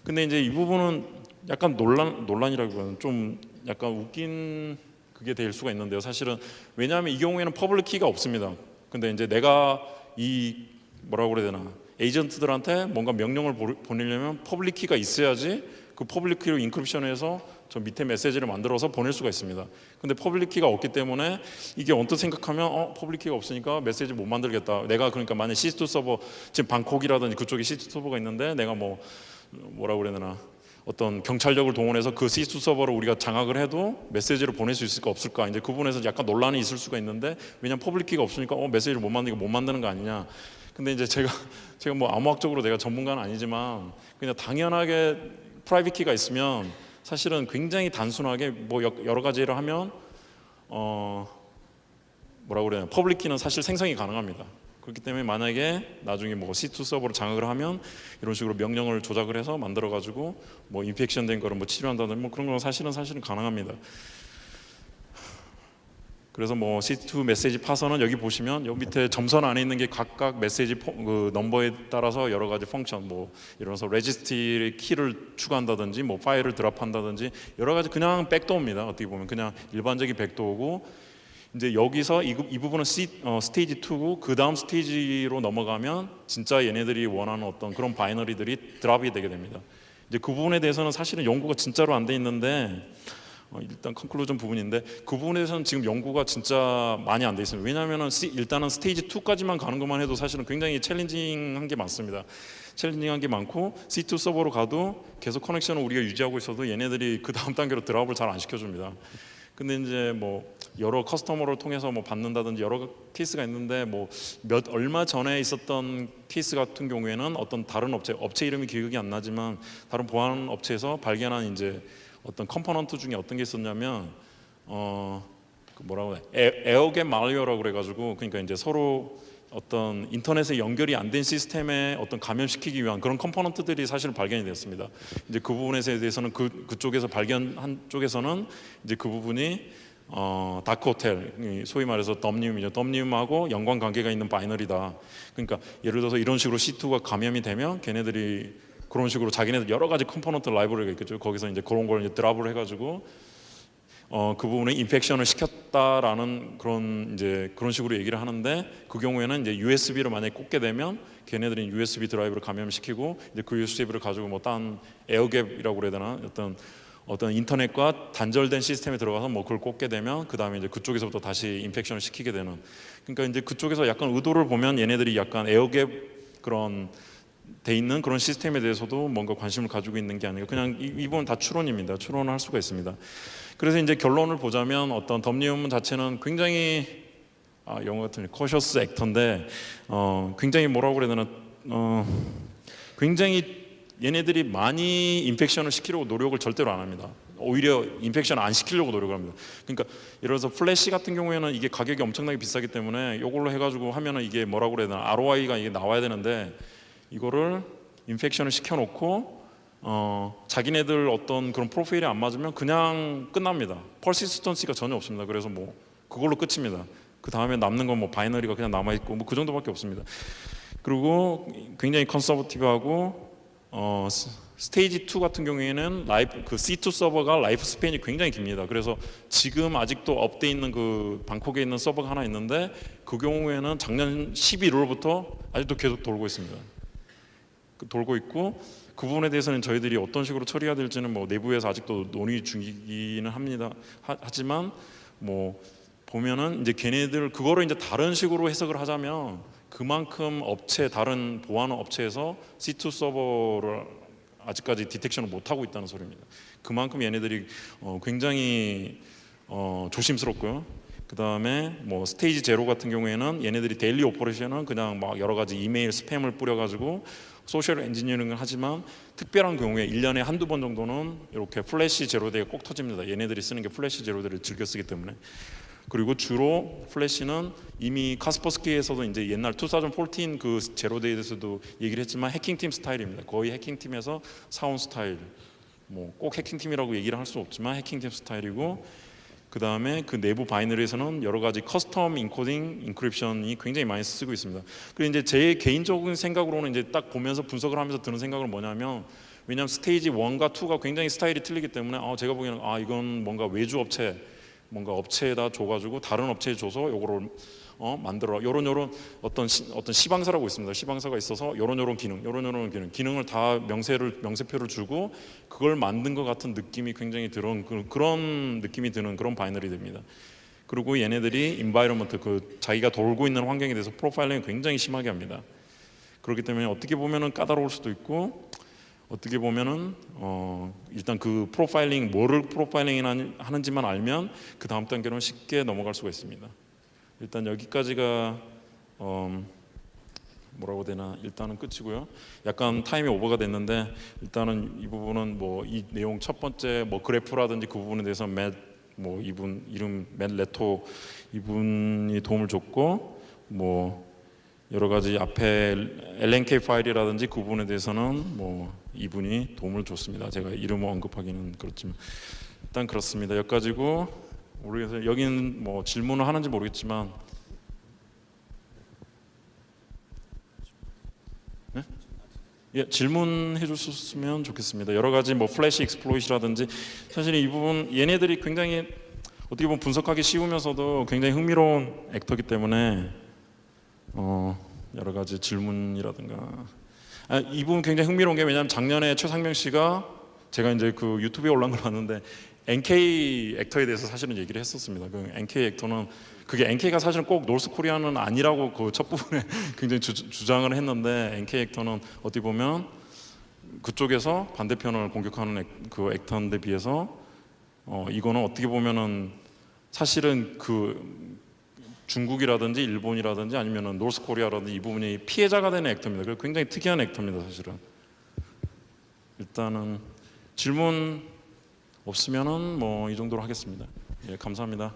근데 이제 이 부분은 약간 논란이라기보다는 좀 약간 웃긴 그게 될 수가 있는데요. 사실은 왜냐하면 이 경우에는 퍼블릭 키가 없습니다. 근데 이제 내가 이 뭐라고 그래야 되나 에이전트들한테 뭔가 명령을 보내려면 퍼블릭 키가 있어야지 그 퍼블릭 키로 인크립션해서 저 밑에 메시지를 만들어서 보낼 수가 있습니다. 근데 퍼블릭 키가 없기 때문에 이게 언뜻 생각하면 퍼블릭 키가 없으니까 메시지 못 만들겠다. 내가 그러니까 만약 시스2 서버 지금 방콕이라든지 그쪽에 시스2 서버가 있는데 내가 뭐라고 그래야 되나 어떤 경찰력을 동원해서 그 시스2 서버를 우리가 장악을 해도 메시지를 보낼 수 있을까 없을까 이제 그 부분에서 약간 논란이 있을 수가 있는데 왜냐면 퍼블릭 키가 없으니까 메시지를 못 만드는 거 아니냐. 근데 이제 제가 뭐 암호학적으로 내가 전문가는 아니지만 그냥 당연하게 프라이빗 키가 있으면 사실은 굉장히 단순하게 뭐 여러 가지를 하면 뭐라고 그래야 되나, 퍼블릭 키는 사실 생성이 가능합니다. 그렇기 때문에 만약에 나중에 뭐 C2 서버를 장악을 하면 이런 식으로 명령을 조작을 해서 만들어 가지고 뭐 인펙션 된 거를 뭐 치료한다든지 뭐 그런 건 사실은 가능합니다. 그래서 뭐 C2 메시지 파서는 여기 보시면 여기 밑에 점선 안에 있는 게 각각 메시지 그 넘버에 따라서 여러 가지 펑션, 뭐 이러면서 레지스트리 키를 추가한다든지 뭐 파일을 드랍한다든지 여러 가지 그냥 백도어입니다. 어떻게 보면 그냥 일반적인 백도어고, 이제 여기서 이 부분은 스테이지 2고 그 다음 스테이지로 넘어가면 진짜 얘네들이 원하는 어떤 그런 바이너리들이 드랍이 되게 됩니다. 이제 그 부분에 대해서는 사실은 연구가 진짜로 안 돼 있는데 일단 컨클루전 부분인데, 그 부분에 대해서는 지금 연구가 진짜 많이 안 돼 있습니다. 왜냐하면 일단은 스테이지 2까지만 가는 것만 해도 사실은 굉장히 챌린징한 게 많습니다. 챌린징한 게 많고 C2 서버로 가도 계속 커넥션을 우리가 유지하고 있어도 얘네들이 그 다음 단계로 드랍을 잘 안 시켜줍니다. 근데 이제 뭐 여러 커스터머를 통해서 뭐 받는다든지 여러 케이스가 있는데, 뭐 얼마 전에 있었던 케이스 같은 경우에는 어떤 다른 업체 이름이 기억이 안 나지만 다른 보안 업체에서 발견한 이제 어떤 컴포넌트 중에 어떤 게 있었냐면 그 뭐라고 해, 에어갭 말웨어라고 그래가지고, 그러니까 이제 서로 어떤 인터넷에 연결이 안 된 시스템에 어떤 감염시키기 위한 그런 컴포넌트들이 사실 발견이 되었습니다. 이제 그 부분에 대해서는 그쪽에서 발견한 쪽에서는 이제 그 부분이 다크 호텔, 소위 말해서 덤니움이죠. 덤니움하고 연관 관계가 있는 바이너리다. 그러니까 예를 들어서 이런 식으로 C2가 감염이 되면 걔네들이 그런 식으로 자기네들 여러 가지 컴포넌트 라이브러리가 있겠죠. 거기서 이제 그런 걸 이제 드랍을 해가지고 그 부분에 인펙션을 시켰다라는 그런 식으로 얘기를 하는데, 그 경우에는 이제 USB를 만약에 꽂게 되면 걔네들이 USB 드라이브를 감염시키고 이제 그 USB를 가지고 뭐 딴 에어갭이라고 그래야 되나, 어떤 인터넷과 단절된 시스템에 들어가서 뭐 그걸 꽂게 되면 그 다음에 이제 그쪽에서부터 다시 인펙션을 시키게 되는. 그러니까 이제 그쪽에서 약간 의도를 보면 얘네들이 약간 에어갭 그런 돼 있는 그런 시스템에 대해서도 뭔가 관심을 가지고 있는 게 아니고 그냥 이 부분 다 추론입니다. 추론을 할 수가 있습니다. 그래서 이제 결론을 보자면 어떤 덤니움 자체는 굉장히 영어 같은 커셔스 액터인데 굉장히 뭐라고 그래야 되나, 굉장히 얘네들이 많이 인펙션을 시키려고 노력을 절대로 안 합니다. 오히려 인펙션 안 시키려고 노력을 합니다. 그러니까 예를 들어서 플래시 같은 경우에는 이게 가격이 엄청나게 비싸기 때문에 이걸로 해가지고 하면은 이게 뭐라고 그래야 되나, ROI가 이게 나와야 되는데 이거를 인펙션을 시켜놓고 자기네들 어떤 그런 프로파일이 안 맞으면 그냥 끝납니다. 퍼시스턴시가 전혀 없습니다. 그래서 뭐 그걸로 끝입니다. 그 다음에 남는 건 뭐 바이너리가 그냥 남아 있고 뭐 그 정도밖에 없습니다. 그리고 굉장히 컨서버티브하고 스테이지 2 같은 경우에는 그 C2 서버가 라이프 스팬이 굉장히 깁니다. 그래서 지금 아직도 업돼 있는 그 방콕에 있는 서버가 하나 있는데 그 경우에는 작년 11월부터 아직도 계속 돌고 있습니다. 돌고 있고, 그 부분에 대해서는 저희들이 어떤 식으로 처리해야 될지는 뭐 내부에서 아직도 논의 중이기는 합니다. 하지만 뭐 보면은 이제 걔네들 그거를 이제 다른 식으로 해석을 하자면 그만큼 다른 보안 업체에서 C2 서버를 아직까지 디텍션을 못 하고 있다는 소리입니다. 그만큼 얘네들이 굉장히 조심스럽고요. 그 다음에 뭐 스테이지 제로 같은 경우에는 얘네들이 데일리 오퍼레이션은 그냥 막 여러 가지 이메일 스팸을 뿌려가지고 소셜 엔지니어링을 하지만 특별한 경우에 1년에 한두 번 정도는 이렇게 플래시 제로데이가 꼭 터집니다. 얘네들이 쓰는 게 플래시 제로데이를 즐겨 쓰기 때문에. 그리고 주로 플래시는 이미 카스퍼스키에서도 이제 옛날 2014 그 제로데이에서도 얘기를 했지만 해킹팀 스타일입니다. 거의 해킹팀에서 사온 스타일. 뭐 꼭 해킹팀이라고 얘기를 할 수 없지만 해킹팀 스타일이고, 그 다음에 그 내부 바이너리에서는 여러 가지 커스텀 인코딩, 인크립션이 굉장히 많이 쓰고 있습니다. 그리고 이제 제 개인적인 생각으로는 이제 딱 보면서 분석을 하면서 드는 생각은 뭐냐면, 왜냐하면 스테이지 1과 2가 굉장히 스타일이 틀리기 때문에 제가 보기에는 이건 뭔가 외주 업체, 뭔가 업체에다 줘가지고 다른 업체에 줘서 요거를 만들어 요런 어떤 시방사라고 있습니다. 시방사가 있어서 요런 기능을 다 명세표를 주고 그걸 만든 것 같은 느낌이 굉장히 들은 그런 느낌이 드는 그런 바이너리 됩니다. 그리고 얘네들이 인바이러먼트, 그 자기가 돌고 있는 환경에 대해서 프로파일링을 굉장히 심하게 합니다. 그렇기 때문에 어떻게 보면은 까다로울 수도 있고, 어떻게 보면은 일단 그 뭐를 프로파일링 하는지만 알면 그 다음 단계로는 쉽게 넘어갈 수가 있습니다. 일단 여기까지가 뭐라고 되나, 일단은 끝이고요. 약간 타임이 오버가 됐는데 일단은 이 부분은 뭐 이 내용 첫 번째 뭐 그래프라든지 그 부분에 대해서 뭐 이분 이름 맷 레토 이분이 도움을 줬고 뭐 여러 가지 앞에 LNK 파일이라든지 그 부분에 대해서는 뭐 이분이 도움을 줬습니다. 제가 이름을 언급하기는 그렇지만 일단 그렇습니다. 여기까지고 모르겠어요. 여기는 뭐 질문을 하는지 모르겠지만 네? 예, 질문해 주셨으면 좋겠습니다. 여러 가지 뭐 플래시 익스플로이트라든지 사실 이 부분 얘네들이 굉장히 어떻게 보면 분석하기 쉬우면서도 굉장히 흥미로운 액터이기 때문에 여러 가지 질문이라든가 이 부분 굉장히 흥미로운 게 왜냐하면 작년에 최상명 씨가 제가 이제 그 유튜브에 올라온 걸 봤는데 NK 액터에 대해서 사실은 얘기를 했었습니다. 그 NK 액터는 그게 NK가 사실은 꼭 노스 코리아는 아니라고 그 첫 부분에 굉장히 주장을 했는데 NK 액터는 어떻게 보면 그쪽에서 반대편을 공격하는 그 액터인데 비해서 이거는 어떻게 보면은 사실은 그 중국이라든지 일본이라든지 아니면은 노스 코리아라든지 이 부분이 피해자가 되는 액터입니다. 그래서 굉장히 특이한 액터입니다, 사실은. 일단은 질문 없으면은 뭐 이 정도로 하겠습니다. 예, 감사합니다.